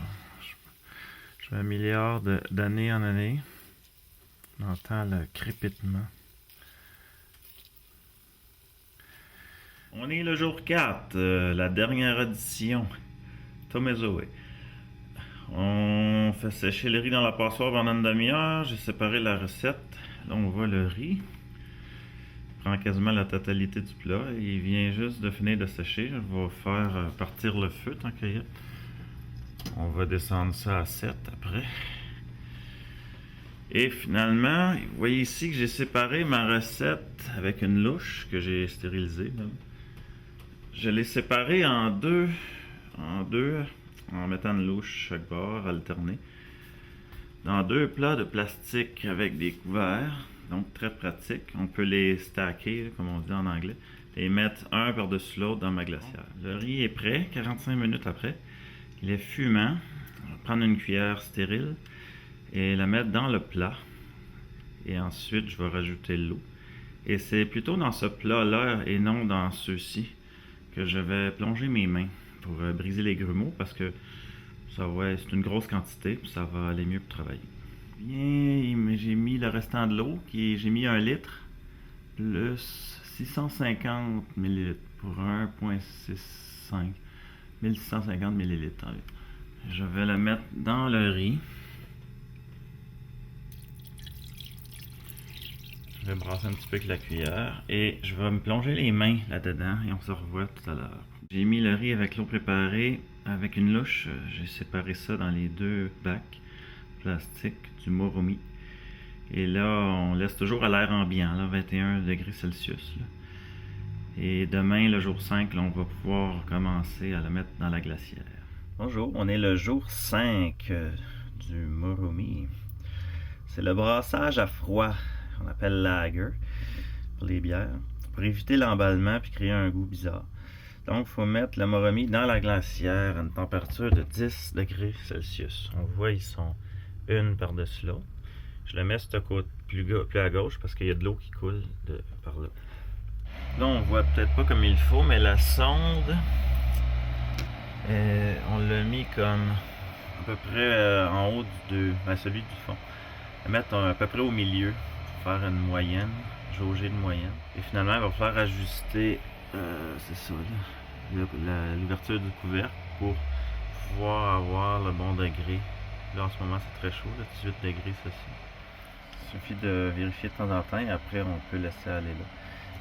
Je m'améliore d'année en année. On entend le crépitement. On est le jour 4, la dernière édition. Tomezoe. On fait sécher le riz dans la passoire pendant une demi-heure. J'ai séparé la recette. Là, on voit le riz. Il prend quasiment la totalité du plat. Il vient juste de finir de sécher. Je vais faire partir le feu tant qu'il y a. On va descendre ça à 7 après. Et finalement, vous voyez ici que j'ai séparé ma recette avec une louche que j'ai stérilisée. Je l'ai séparée en deux, en mettant une louche chaque bord alternée. Dans 2 plats de plastique avec des couverts, donc très pratique. On peut les stacker, comme on dit en anglais, et mettre un par-dessus l'autre dans ma glacière. Le riz est prêt, 45 minutes après. Il est fumant. On va prendre une cuillère stérile et la mettre dans le plat. Et ensuite, je vais rajouter l'eau. Et c'est plutôt dans ce plat-là et non dans ceux-ci que je vais plonger mes mains pour briser les grumeaux parce que c'est une grosse quantité, puis ça va aller mieux pour travailler. Bien, j'ai mis le restant de l'eau, j'ai mis 1 litre plus 650 ml pour 1,65 1650 ml. Je vais le mettre dans le riz. Je vais brasser un petit peu avec la cuillère et je vais me plonger les mains là-dedans et on se revoit tout à l'heure. J'ai mis le riz avec l'eau préparée avec une louche. J'ai séparé ça dans les 2 bacs plastiques du Moromi. Et là, on laisse toujours à l'air ambiant, là, 21 degrés Celsius. Là. Et demain, le jour 5, là, on va pouvoir commencer à le mettre dans la glacière. Bonjour, on est le jour 5 du Moromi. C'est le brassage à froid, qu'on appelle lager, pour les bières, pour éviter l'emballement et créer un goût bizarre. Donc, il faut mettre le Moromi dans la glacière à une température de 10 degrés Celsius. On voit, ils sont une par-dessus l'autre. Je le mets sur ce côté plus à gauche parce qu'il y a de l'eau qui coule par là. Là, on voit peut-être pas comme il faut, mais la sonde, on l'a mis comme à peu près en haut celui du fond. On va mettre à peu près au milieu pour faire une moyenne, jauger de moyenne. Et finalement, il va falloir ajuster, c'est ça, l'ouverture du couvercle pour pouvoir avoir le bon degré. Là, en ce moment, c'est très chaud, là, 18 degrés, ceci. Il suffit de vérifier de temps en temps et après, on peut laisser aller là.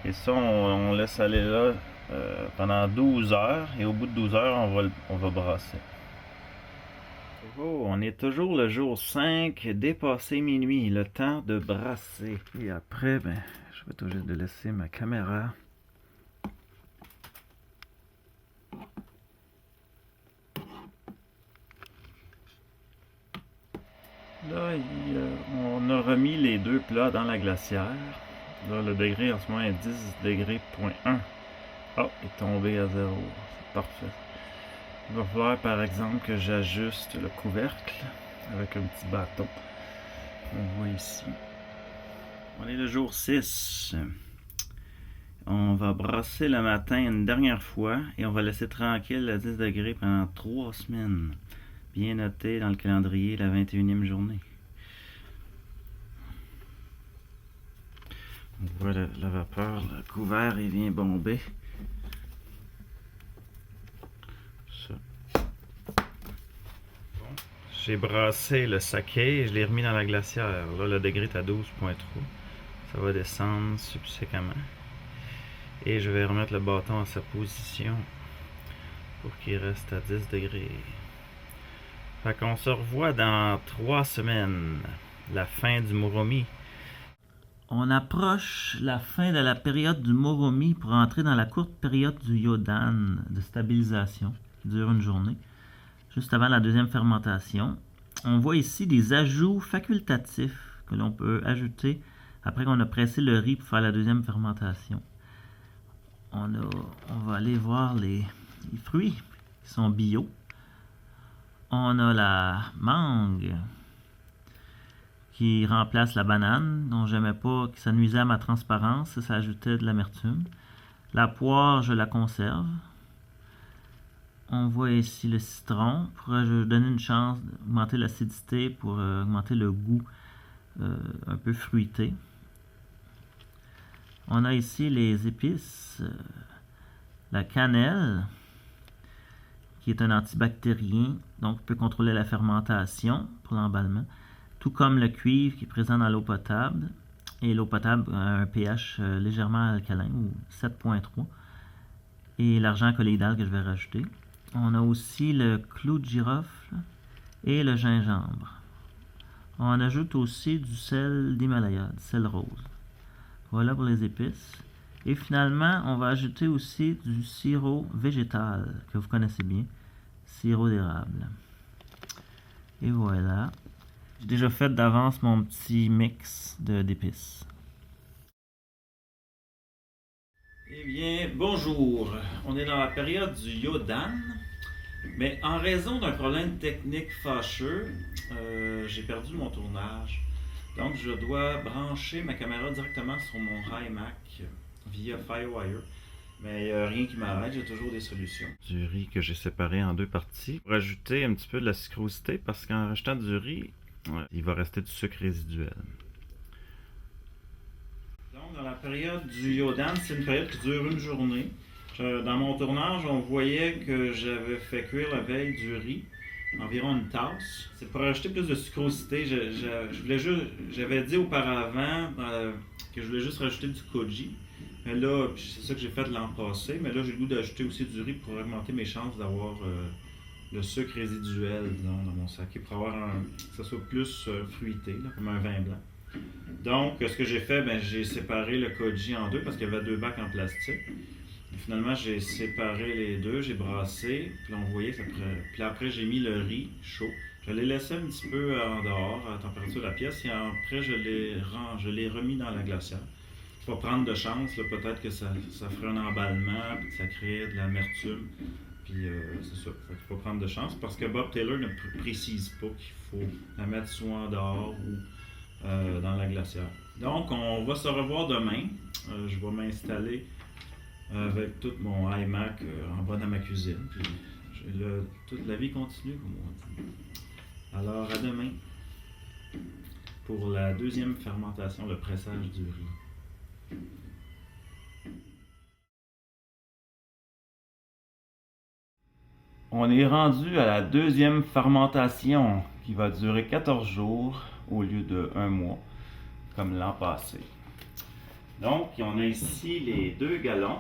Et ça, on laisse aller là pendant 12 heures et au bout de 12 heures, on va brasser. Oh, on est toujours le jour 5, dépassé minuit, le temps de brasser. Et après, je vais être obligé de laisser ma caméra. Là, on a remis les deux plats dans la glacière. Là, le degré en ce moment est 10 degrés point 1. Oh, il est tombé à 0. C'est parfait. Il va falloir par exemple que j'ajuste le couvercle avec un petit bâton. On voit ici. On est le jour 6. On va brasser le matin une dernière fois et on va laisser tranquille à 10 degrés pendant 3 semaines. Bien noté dans le calendrier la 21e journée. On voit la vapeur, le couvert, il vient bomber. Ça. Bon. J'ai brassé le saké et je l'ai remis dans la glacière. Là, le degré est à 12,3. Ça va descendre subséquemment. Et je vais remettre le bâton à sa position pour qu'il reste à 10 degrés. Fait qu'on se revoit dans 3 semaines, la fin du Muromi. On approche la fin de la période du Muromi pour entrer dans la courte période du Yodan de stabilisation qui dure une journée, juste avant la deuxième fermentation. On voit ici des ajouts facultatifs que l'on peut ajouter après qu'on a pressé le riz pour faire la deuxième fermentation. On va aller voir les fruits qui sont bio. On a la mangue qui remplace la banane, dont j'aimais pas, que ça nuisait à ma transparence, ça ajoutait de l'amertume. La poire, je la conserve. On voit ici le citron, pour donner une chance d'augmenter l'acidité, pour augmenter le goût un peu fruité. On a ici les épices, la cannelle, qui est un antibactérien, donc peut contrôler la fermentation pour l'emballement, tout comme le cuivre qui est présent dans l'eau potable. Et l'eau potable a un pH légèrement alcalin, ou 7,3. Et l'argent colloïdal que je vais rajouter. On a aussi le clou de girofle et le gingembre. On ajoute aussi du sel d'Himalaya, du sel rose. Voilà pour les épices. Et finalement, on va ajouter aussi du sirop végétal, que vous connaissez bien, sirop d'érable. Et voilà. J'ai déjà fait d'avance mon petit mix d'épices. Eh bien, bonjour. On est dans la période du Yodan, mais en raison d'un problème technique fâcheux, j'ai perdu mon tournage. Donc, je dois brancher ma caméra directement sur mon iMac via Firewire. Mais il n'y a rien qui m'arrête, j'ai toujours des solutions. Du riz que j'ai séparé en 2 parties pour ajouter un petit peu de la sucrosité parce qu'en rajoutant du riz, il va rester du sucre résiduel. Donc, dans la période du Yodan, c'est une période qui dure une journée. Dans mon tournage, on voyait que j'avais fait cuire la veille du riz, environ une tasse. C'est pour ajouter plus de sucrosité. J'avais dit auparavant que je voulais juste rajouter du koji. Mais là, c'est ça que j'ai fait l'an passé. Mais là, j'ai le goût d'ajouter aussi du riz pour augmenter mes chances d'avoir le sucre résiduel, disons, dans mon saké, pour avoir que ça soit plus fruité, là, comme un vin blanc. Donc, ce que j'ai fait, j'ai séparé le koji en 2 parce qu'il y avait 2 bacs en plastique. Et finalement, j'ai séparé les 2, j'ai brassé, puis là, on voyait que puis après, j'ai mis le riz chaud. Je l'ai laissé un petit peu en dehors, à la température de la pièce, et après, je l'ai remis dans la glacière. Il faut pas prendre de chance, peut-être que ça ferait un emballement, puis que ça créerait de l'amertume. Puis c'est ça, il faut pas prendre de chance, parce que Bob Taylor ne précise pas qu'il faut la mettre soit en dehors ou dans la glacière. Donc, on va se revoir demain. Je vais m'installer avec tout mon iMac en bas dans ma cuisine. Puis toute la vie continue, comme on dit. Alors, à demain pour la deuxième fermentation, le pressage du riz. On est rendu à la deuxième fermentation qui va durer 14 jours au lieu de 1 mois, comme l'an passé. Donc, on a ici les 2 gallons.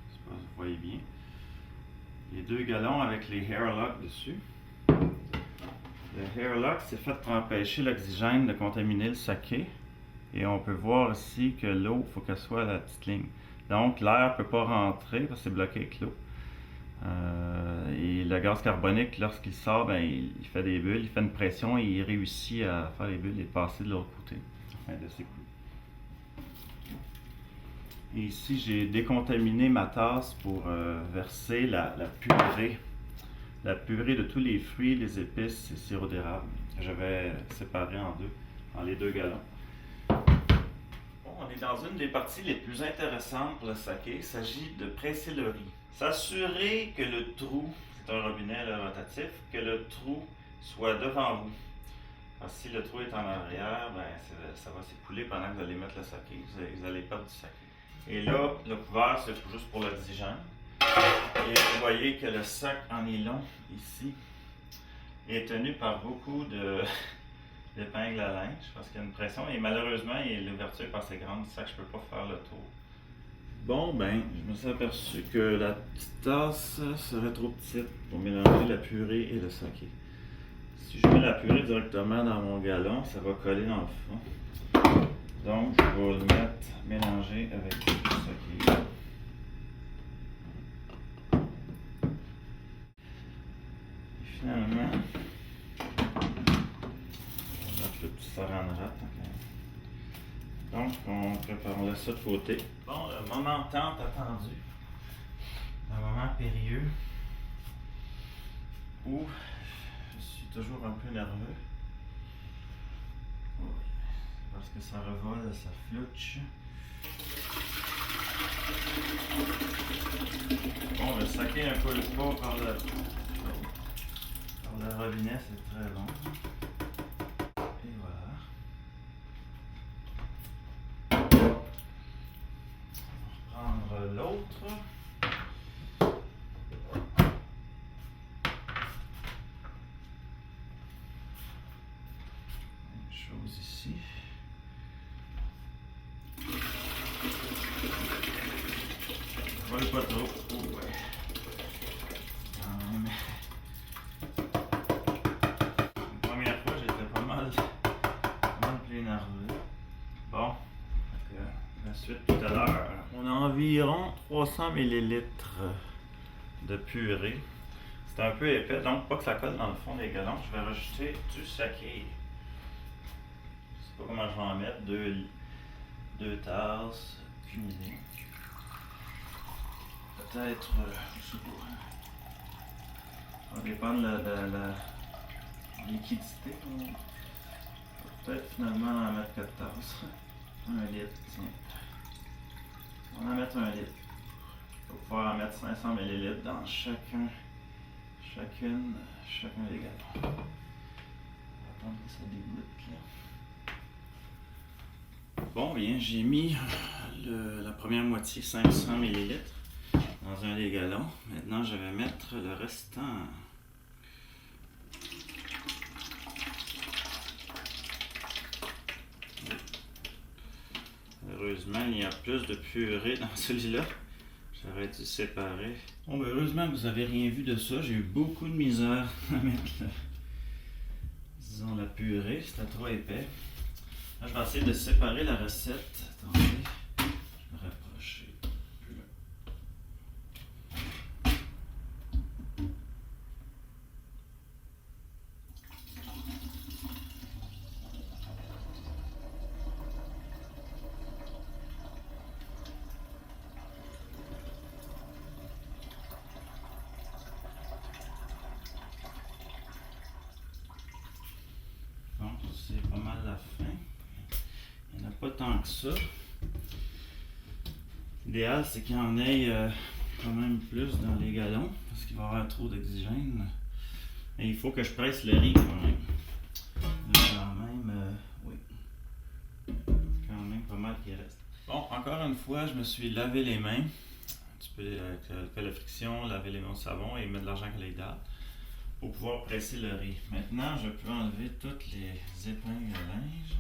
Je sais pas si vous voyez bien. Les 2 gallons avec les Hairlock dessus. Le Hairlock, c'est fait pour empêcher l'oxygène de contaminer le saké. Et on peut voir ici que l'eau, il faut qu'elle soit à la petite ligne. Donc, l'air ne peut pas rentrer parce que c'est bloqué avec l'eau. Et le gaz carbonique, lorsqu'il sort, ben, il fait des bulles, il fait une pression et il réussit à faire les bulles et passer de l'autre côté afin de s'écouler. Et ici, j'ai décontaminé ma tasse pour verser la purée. La purée de tous les fruits, les épices et sirop d'érable. Je vais séparer en les 2 gallons. Bon, on est dans une des parties les plus intéressantes pour le saké. Il s'agit de presser le riz. S'assurer que le trou, c'est un robinet rotatif, que le trou soit devant vous. Parce que si le trou est en arrière, ben, ça va s'écouler pendant que vous allez mettre le saké. Vous allez perdre du saké. Et là, le couvert, c'est juste pour l'oxygène. Et vous voyez que le sac en nylon, ici, est tenu par beaucoup d'épingles à linge parce qu'il y a une pression et malheureusement, l'ouverture est assez grande, du sac, je ne peux pas faire le tour. Bon, ben, je me suis aperçu que la petite tasse serait trop petite pour mélanger la purée et le saké. Si je mets la purée directement dans mon gallon, ça va coller dans le fond. Donc, je vais le mettre mélangé avec le saké. Et finalement, on va mettre le petit saran wrap. Donc, on laisse ça de côté. Bon, le moment tant attendu, un moment périlleux où je suis toujours un peu nerveux parce que ça revole, ça fluche. Bon, le saké un peu le pas par le robinet, c'est très bon. Et voilà. On va reprendre l'autre. Même chose ici. Vole pas trop. Oh ouais. Quand même. La première fois, j'étais pas mal plus nerveux. Bon. La suite tout à l'heure. On a environ 300 ml de purée. C'est un peu épais, donc pas que ça colle dans le fond des gallons. Je vais rajouter du saké. Je sais pas comment je vais en mettre. 2 tasses cumulées. Peut-être, je sais pas. Ça va dépendre de la liquidité. Peut-être finalement en mettre 4 tasses. 1 litre, tiens. On va en mettre 1 litre. Il va pouvoir en mettre 500 ml dans chacun des gallons. On va attendre que ça dégoutte là. Bon, bien, j'ai mis la première moitié, 500 ml, dans un des gallons. Maintenant, je vais mettre le restant. Heureusement, il y a plus de purée dans celui-là. J'aurais dû séparer. Bon, ben heureusement que vous n'avez rien vu de ça. J'ai eu beaucoup de misère à mettre disons la purée. C'était trop épais. Là, je vais essayer de séparer la recette. Attendez. Je vais me rapprocher. C'est pas mal la fin. Il n'y en a pas tant que ça. L'idéal, c'est qu'il y en ait quand même plus dans les gallons, parce qu'il va y avoir trop d'oxygène. Et il faut que je presse le riz quand même. Quand même, oui. Quand même pas mal qui reste. Bon, encore une fois, je me suis lavé les mains. Tu peux, avec la friction, laver les mains au savon et mettre de l'argent colloïdal pour pouvoir presser le riz. Maintenant, je peux enlever toutes les épingles à linge.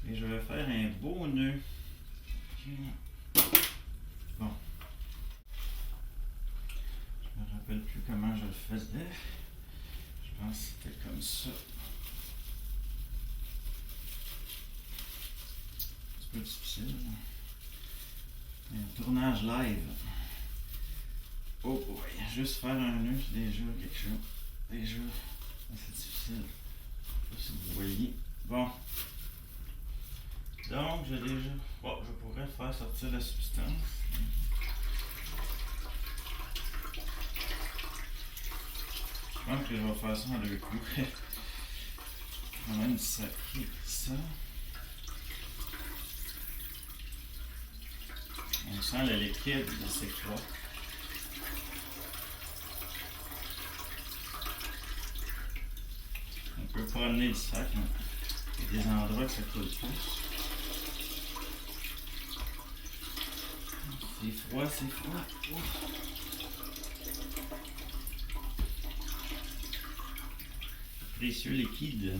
Et je vais faire un beau nœud. Bon. Je me rappelle plus comment je le faisais. Je pense que c'était comme ça. C'est un peu difficile. Un tournage live. Oh boy, juste faire un nœud, c'est déjà quelque chose. Déjà assez difficile. Je sais pas si vous voyez. Bon. Donc, j'ai déjà. Bon, je pourrais faire sortir la substance. Je pense que je vais faire ça en 2 coups. Quand même sacré ça. On sent le liquide de ces froid. On peut pas amener le sac, mais il y a des endroits que ça coule plus. C'est froid, c'est froid. Ouf. Précieux liquide.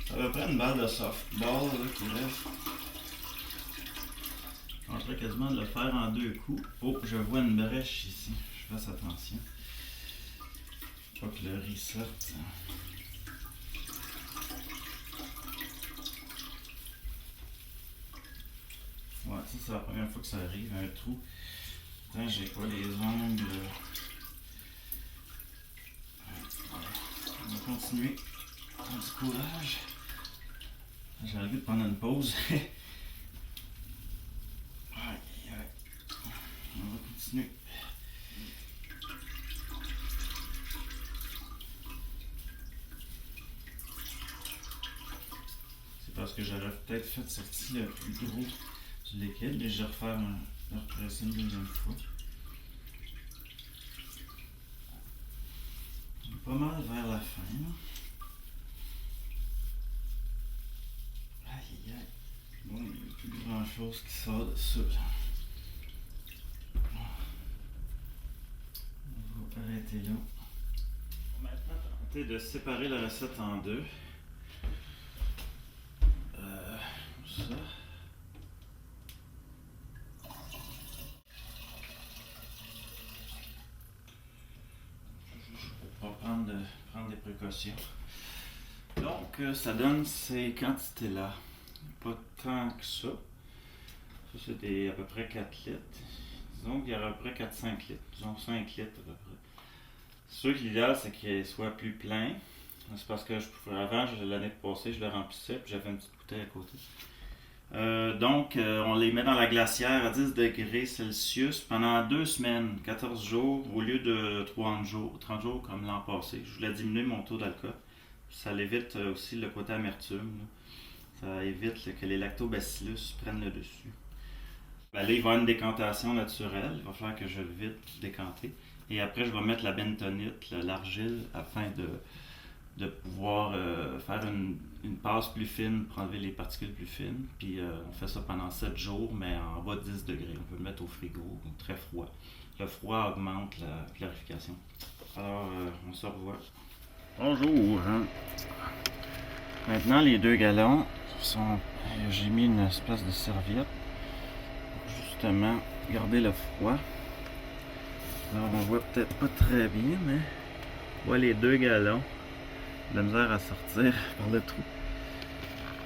Ça va prendre une balle de softball là, qui reste. Je tenterais quasiment de le faire en 2 coups. Oh, je vois une brèche ici. Je fasse attention. Pas que le riz sorte. Ouais, ça c'est la première fois que ça arrive, un trou. Putain, j'ai pas les ongles. On va continuer. On a du courage. J'ai envie de prendre une pause. Aïe, aïe. On va continuer. C'est parce que j'aurais peut-être fait sortir le plus gros du liquide, mais je vais represser une deuxième fois. On est pas mal vers la fin. Là. Aïe aïe aïe. Bon, il n'y a plus grand chose qui sort de ça. On va arrêter là. On va maintenant tenter de séparer la recette en 2. Ça. On va prendre des précautions. Donc, ça donne ces quantités-là. Pas tant que ça. Ça, c'est à peu près 4 litres. Disons qu'il y a à peu près 4-5 litres. Disons 5 litres à peu près. C'est sûr que l'idéal, c'est qu'il soit plus plein. C'est parce que avant, l'année passée, je le remplissais puis j'avais une petite bouteille à côté. Donc, on les met dans la glacière à 10 degrés Celsius pendant 2 semaines, 14 jours, au lieu de 30 jours comme l'an passé. Je voulais diminuer mon taux d'alcool. Ça évite aussi le côté amertume. Là. Ça évite que les lactobacillus prennent le dessus. Ben là, il va y avoir une décantation naturelle. Il va falloir que je le vide, décanter. Et après, je vais mettre la bentonite, l'argile, afin de pouvoir faire une passe plus fine pour enlever les particules plus fines. Puis on fait ça pendant 7 jours, mais en bas de 10 degrés. On peut le mettre au frigo, très froid. Le froid augmente la clarification. Alors, on se revoit. Bonjour. Maintenant, les 2 gallons sont... J'ai mis une espèce de serviette pour justement garder le froid. Alors, on voit peut-être pas très bien, mais on voit les 2 gallons. De la misère à sortir par le trou.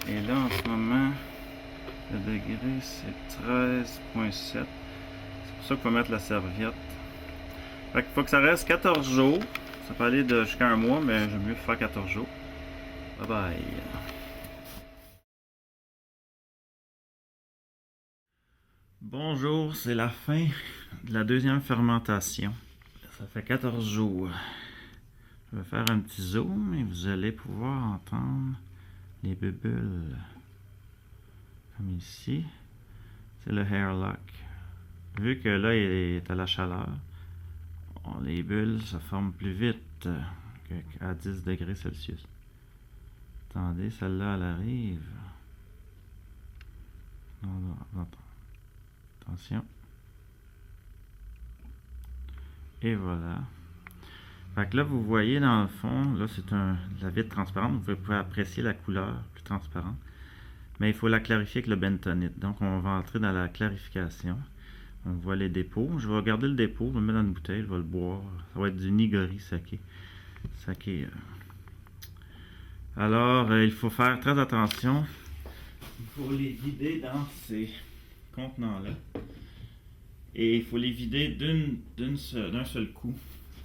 Et là, en ce moment, le degré, c'est 13,7. C'est pour ça qu'il faut mettre la serviette. Fait qu'il faut que ça reste 14 jours. Ça peut aller jusqu'à 1 mois, mais j'aime mieux faire 14 jours. Bye bye. Bonjour, c'est la fin de la 2e fermentation. Ça fait 14 jours. Je vais faire un petit zoom et vous allez pouvoir entendre les bulles. Comme ici. C'est le airlock. Vu que là, il est à la chaleur, les bulles se forment plus vite qu'à 10 degrés Celsius. Attendez, celle-là, elle arrive. Non. Attention. Et voilà. Fait que là, vous voyez dans le fond, là c'est la vitre transparente, vous pouvez apprécier la couleur plus transparente. Mais il faut la clarifier avec le bentonite. Donc on va entrer dans la clarification. On voit les dépôts. Je vais regarder le dépôt, je vais le mettre dans une bouteille, je vais le boire. Ça va être du nigori saké. Alors, il faut faire très attention. Il faut les vider dans ces contenant-là. Et il faut les vider d'un seul coup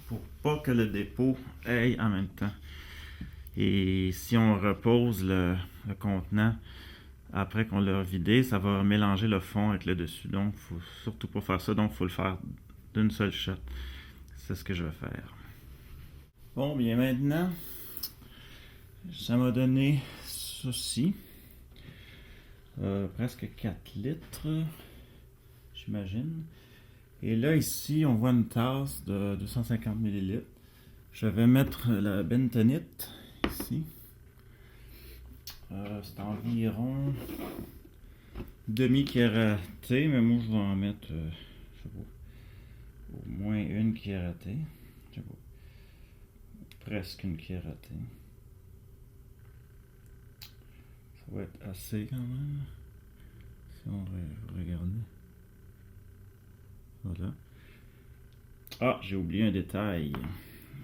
pour pas que le dépôt aille en même temps. Et si on repose le contenant après qu'on l'a vidé, ça va mélanger le fond avec le dessus. Donc, il faut surtout pas faire ça. Donc, il faut le faire d'une seule shot. C'est ce que je vais faire. Bon, bien maintenant, ça m'a donné ceci. Presque 4 litres, j'imagine. Et là, ici, on voit une tasse de 250 ml. Je vais mettre la bentonite ici. C'est environ demi-kératée, mais moi je vais en mettre, je sais pas, au moins une kératée. Je sais pas, presque une kératée. Ça va être assez quand même. Si on regarde. Voilà. Ah, j'ai oublié un détail.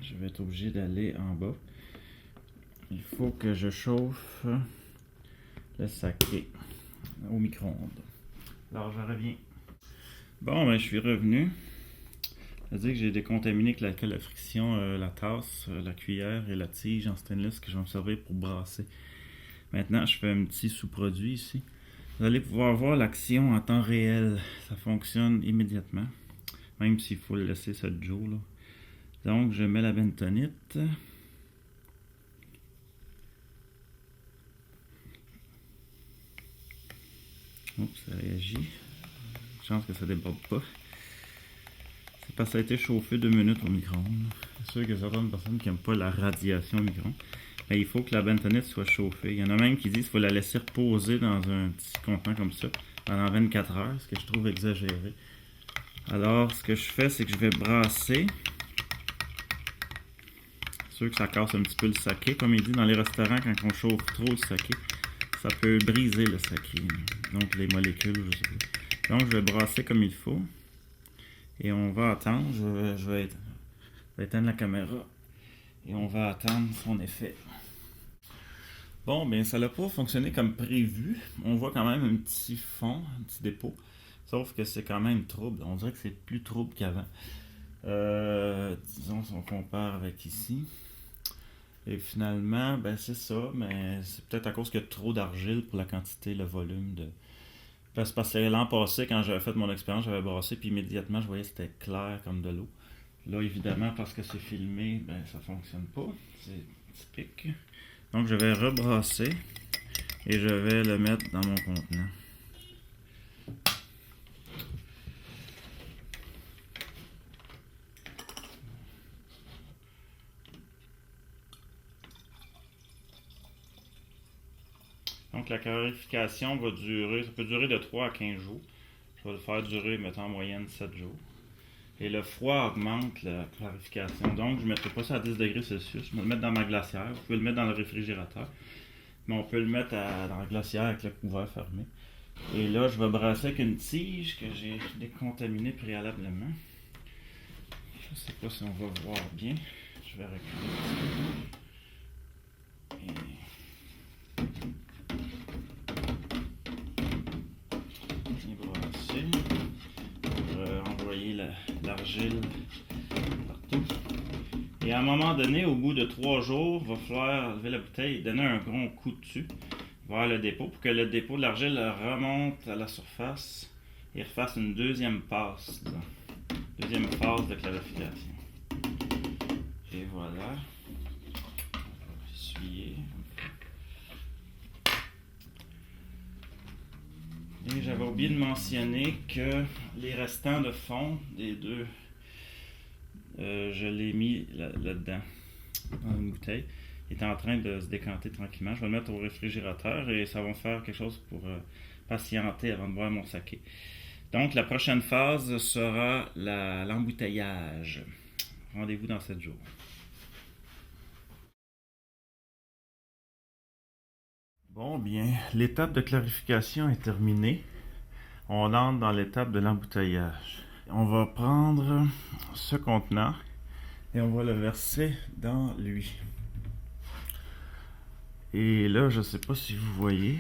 Je vais être obligé d'aller en bas. Il faut que je chauffe le saké au micro-ondes. Alors, je reviens. Bon, ben, je suis revenu. C'est-à-dire que j'ai décontaminé avec la friction la tasse, la cuillère et la tige en stainless que je vais me servir pour brasser. Maintenant, je fais un petit sous-produit ici. Vous allez pouvoir voir l'action en temps réel. Ça fonctionne immédiatement, même s'il faut le laisser 7 jours. Là. Donc, je mets la bentonite. Oups, ça réagit. Chance que ça ne déborde pas. C'est parce que ça a été chauffé 2 minutes au micro-ondes. C'est sûr qu'il y a certaines personnes qui n'aiment pas la radiation au micro-ondes. Mais il faut que la bentonite soit chauffée. Il y en a même qui disent qu'il faut la laisser reposer dans un petit contenant comme ça pendant 24 heures, ce que je trouve exagéré. Alors, ce que je fais, c'est que je vais brasser. C'est sûr que ça casse un petit peu le saké. Comme il dit dans les restaurants, quand on chauffe trop le saké, ça peut briser le saké. Donc, les molécules, je sais pas. Donc, je vais brasser comme il faut. Et on va attendre. Je vais éteindre la caméra. Et on va attendre son effet. Bon, bien, ça n'a pas fonctionné comme prévu. On voit quand même un petit fond, un petit dépôt. Sauf que c'est quand même trouble. On dirait que c'est plus trouble qu'avant. Disons si on compare avec ici. Et finalement, ben c'est ça, mais c'est peut-être à cause qu'il y a trop d'argile pour la quantité, le volume de. Parce que l'an passé, quand j'avais fait mon expérience, j'avais brassé, puis immédiatement, je voyais que c'était clair comme de l'eau. Là, évidemment, parce que c'est filmé, ben ça fonctionne pas. C'est typique. Donc, je vais rebrasser et je vais le mettre dans mon contenant. Donc, la clarification va durer, ça peut durer de 3 à 15 jours. Je vais le faire durer, mettons, en moyenne 7 jours. Et le froid augmente la clarification. Donc, je ne mettrai pas ça à 10 degrés Celsius. Je vais le mettre dans ma glacière. Vous pouvez le mettre dans le réfrigérateur. Mais on peut le mettre dans la glacière avec le couvert fermé. Et là, je vais brasser avec une tige que j'ai décontaminée préalablement. Je ne sais pas si on va voir bien. Je vais reculer un petit peu. Et brasser. Pour envoyer l'argile partout. Et à un moment donné, au bout de 3 jours, il va falloir lever la bouteille et donner un gros coup dessus vers le dépôt pour que le dépôt de l'argile remonte à la surface et refasse une deuxième passe, deuxième phase de clarification. Et voilà. On va essuyer. Et j'avais oublié de mentionner que les restants de fond des deux, je l'ai mis là-dedans, dans une bouteille. Il est en train de se décanter tranquillement. Je vais le mettre au réfrigérateur et ça va me faire quelque chose pour patienter avant de boire mon saké. Donc, la prochaine phase sera l'embouteillage. Rendez-vous dans 7 jours. Bon, bien, l'étape de clarification est terminée. On entre dans l'étape de l'embouteillage. On va prendre ce contenant et on va le verser dans lui. Et là, je ne sais pas si vous voyez,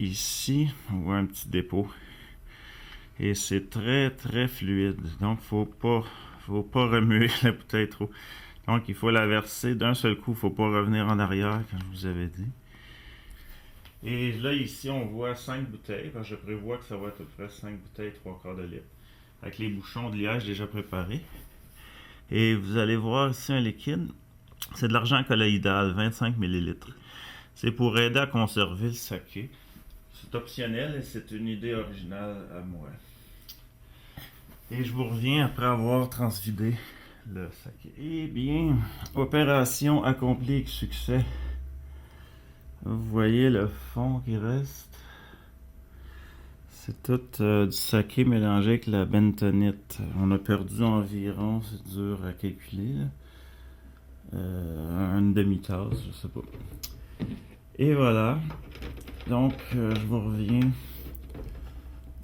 ici, on voit un petit dépôt. Et c'est très très fluide. Donc, faut pas remuer la bouteille trop. Donc, il faut la verser d'un seul coup. Il ne faut pas revenir en arrière, comme je vous avais dit. Et là, ici, on voit 5 bouteilles. Parce que je prévois que ça va être à peu près 5 bouteilles, 3/4 de litre. Avec les bouchons de liège déjà préparés. Et vous allez voir ici un liquide. C'est de l'argent colloïdal, 25 ml. C'est pour aider à conserver le saké. C'est optionnel et c'est une idée originale à moi. Et je vous reviens après avoir transvidé le saké. Eh bien, opération accomplie avec succès. Vous voyez le fond qui reste. C'est tout du saké mélangé avec la bentonite. On a perdu environ, c'est dur à calculer, une demi-tasse, je sais pas. Et voilà. Donc, je vous reviens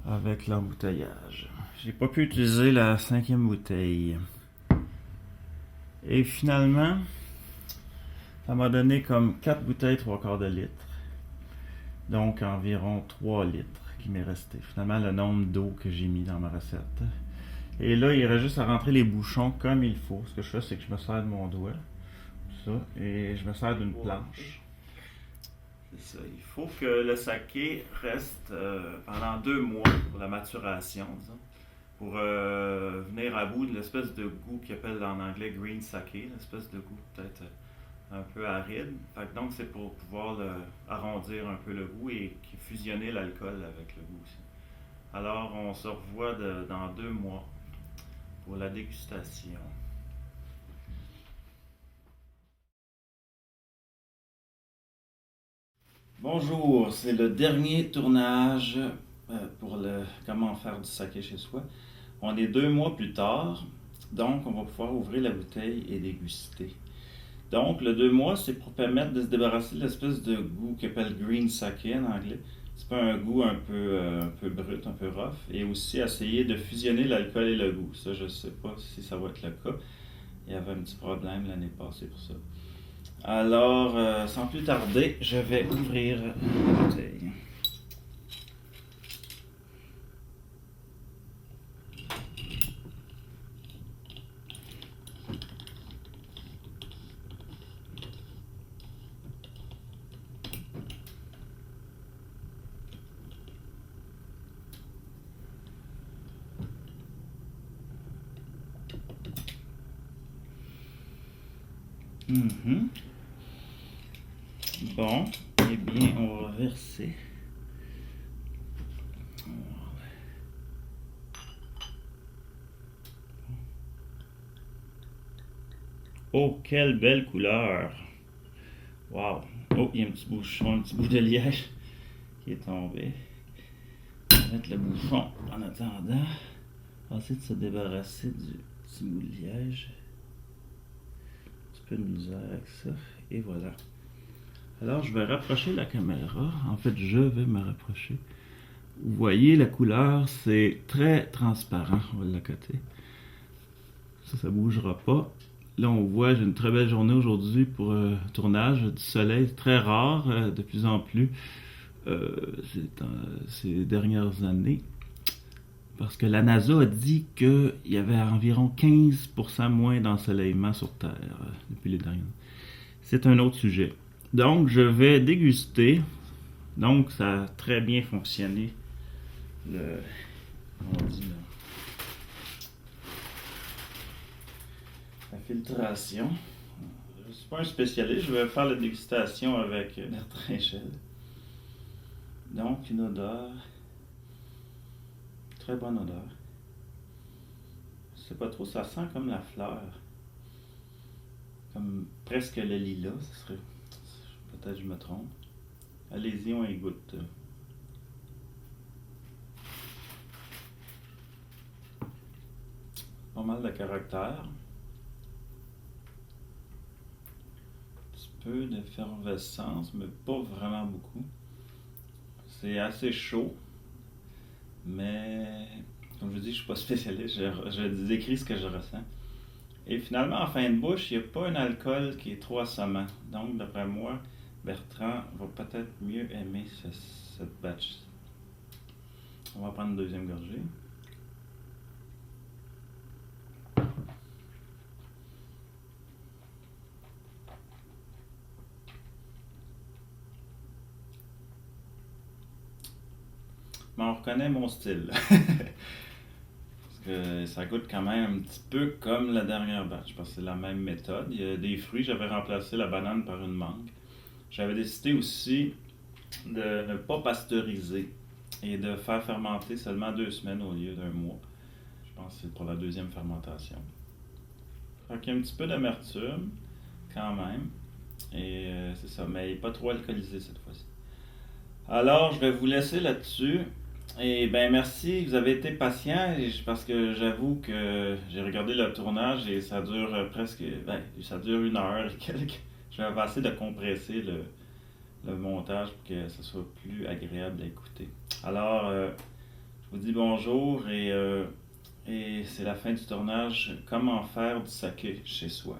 avec l'embouteillage. J'ai pas pu utiliser la 5e bouteille. Et finalement, ça m'a donné comme 4 bouteilles 3/4 de litre. Donc environ 3 litres qui m'est resté. Finalement, le nombre d'eau que j'ai mis dans ma recette. Et là, il reste juste à rentrer les bouchons comme il faut. Ce que je fais, c'est que je me sers de mon doigt. Ça, et je me sers d'une planche. C'est ça. Il faut que le saké reste pendant 2 mois pour la maturation, disons. Pour venir à bout de l'espèce de goût qu'ils appellent en anglais green saké, l'espèce de goût peut-être un peu aride. Fait que donc c'est pour pouvoir arrondir un peu le goût et fusionner l'alcool avec le goût aussi. Alors on se revoit dans 2 mois pour la dégustation. Bonjour, c'est le dernier tournage pour le comment faire du saké chez soi. On est 2 mois plus tard, donc on va pouvoir ouvrir la bouteille et déguster. Donc le 2 mois, c'est pour permettre de se débarrasser de l'espèce de goût qu'on appelle green saké en anglais. C'est pas un goût un peu brut, un peu rough, et aussi essayer de fusionner l'alcool et le goût. Ça, je sais pas si ça va être le cas. Il y avait un petit problème l'année passée pour ça. Alors, sans plus tarder, je vais ouvrir la bouteille. Bon, eh bien, on va verser. Oh, quelle belle couleur! Wow! Oh, il y a un petit bouchon, un petit bout de liège qui est tombé. On va mettre le bouchon en attendant. On va essayer de se débarrasser du petit bout de liège. Un petit peu de misère avec ça. Et voilà. Alors, je vais rapprocher la caméra. En fait, je vais me rapprocher. Vous voyez, la couleur, c'est très transparent. On va l'accoter. Ça ne bougera pas. Là, on voit, j'ai une très belle journée aujourd'hui pour tournage. Du soleil, très rare, de plus en plus ces dernières années. Parce que la NASA a dit qu'il y avait environ 15% moins d'ensoleillement sur Terre depuis les dernières années. C'est un autre sujet. Donc, je vais déguster. Donc, ça a très bien fonctionné. La filtration. Je ne suis pas un spécialiste. Je vais faire la dégustation avec Bertrand Échelle. Donc, une odeur. Très bonne odeur. Je sais pas trop, ça sent comme la fleur. Comme presque le lilas, ce serait. Peut-être que je me trompe. Allez-y, on y goûte. Pas mal de caractère. Un petit peu d'effervescence, mais pas vraiment beaucoup. C'est assez chaud. Mais, comme je dis, je ne suis pas spécialiste. Je décris ce que je ressens. Et finalement, en fin de bouche, il n'y a pas un alcool qui est trop assommant. Donc, d'après moi, Bertrand va peut-être mieux aimer cette batch. On va prendre une deuxième gorgée. Mais on reconnaît mon style. Parce que ça goûte quand même un petit peu comme la dernière batch. Parce que c'est la même méthode. Il y a des fruits, j'avais remplacé la banane par une mangue. J'avais décidé aussi de ne pas pasteuriser et de faire fermenter seulement 2 semaines au lieu d'un mois. Je pense que c'est pour la deuxième fermentation. Fait qu'il y a un petit peu d'amertume quand même. Et c'est ça, mais pas trop alcoolisé cette fois-ci. Alors, je vais vous laisser là-dessus. Et ben merci, vous avez été patient parce que j'avoue que j'ai regardé le tournage et ça dure ça dure 1 heure et quelques. J'avais assez de compresser le montage pour que ce soit plus agréable à écouter. Alors, je vous dis bonjour et c'est la fin du tournage. Comment faire du saké chez soi.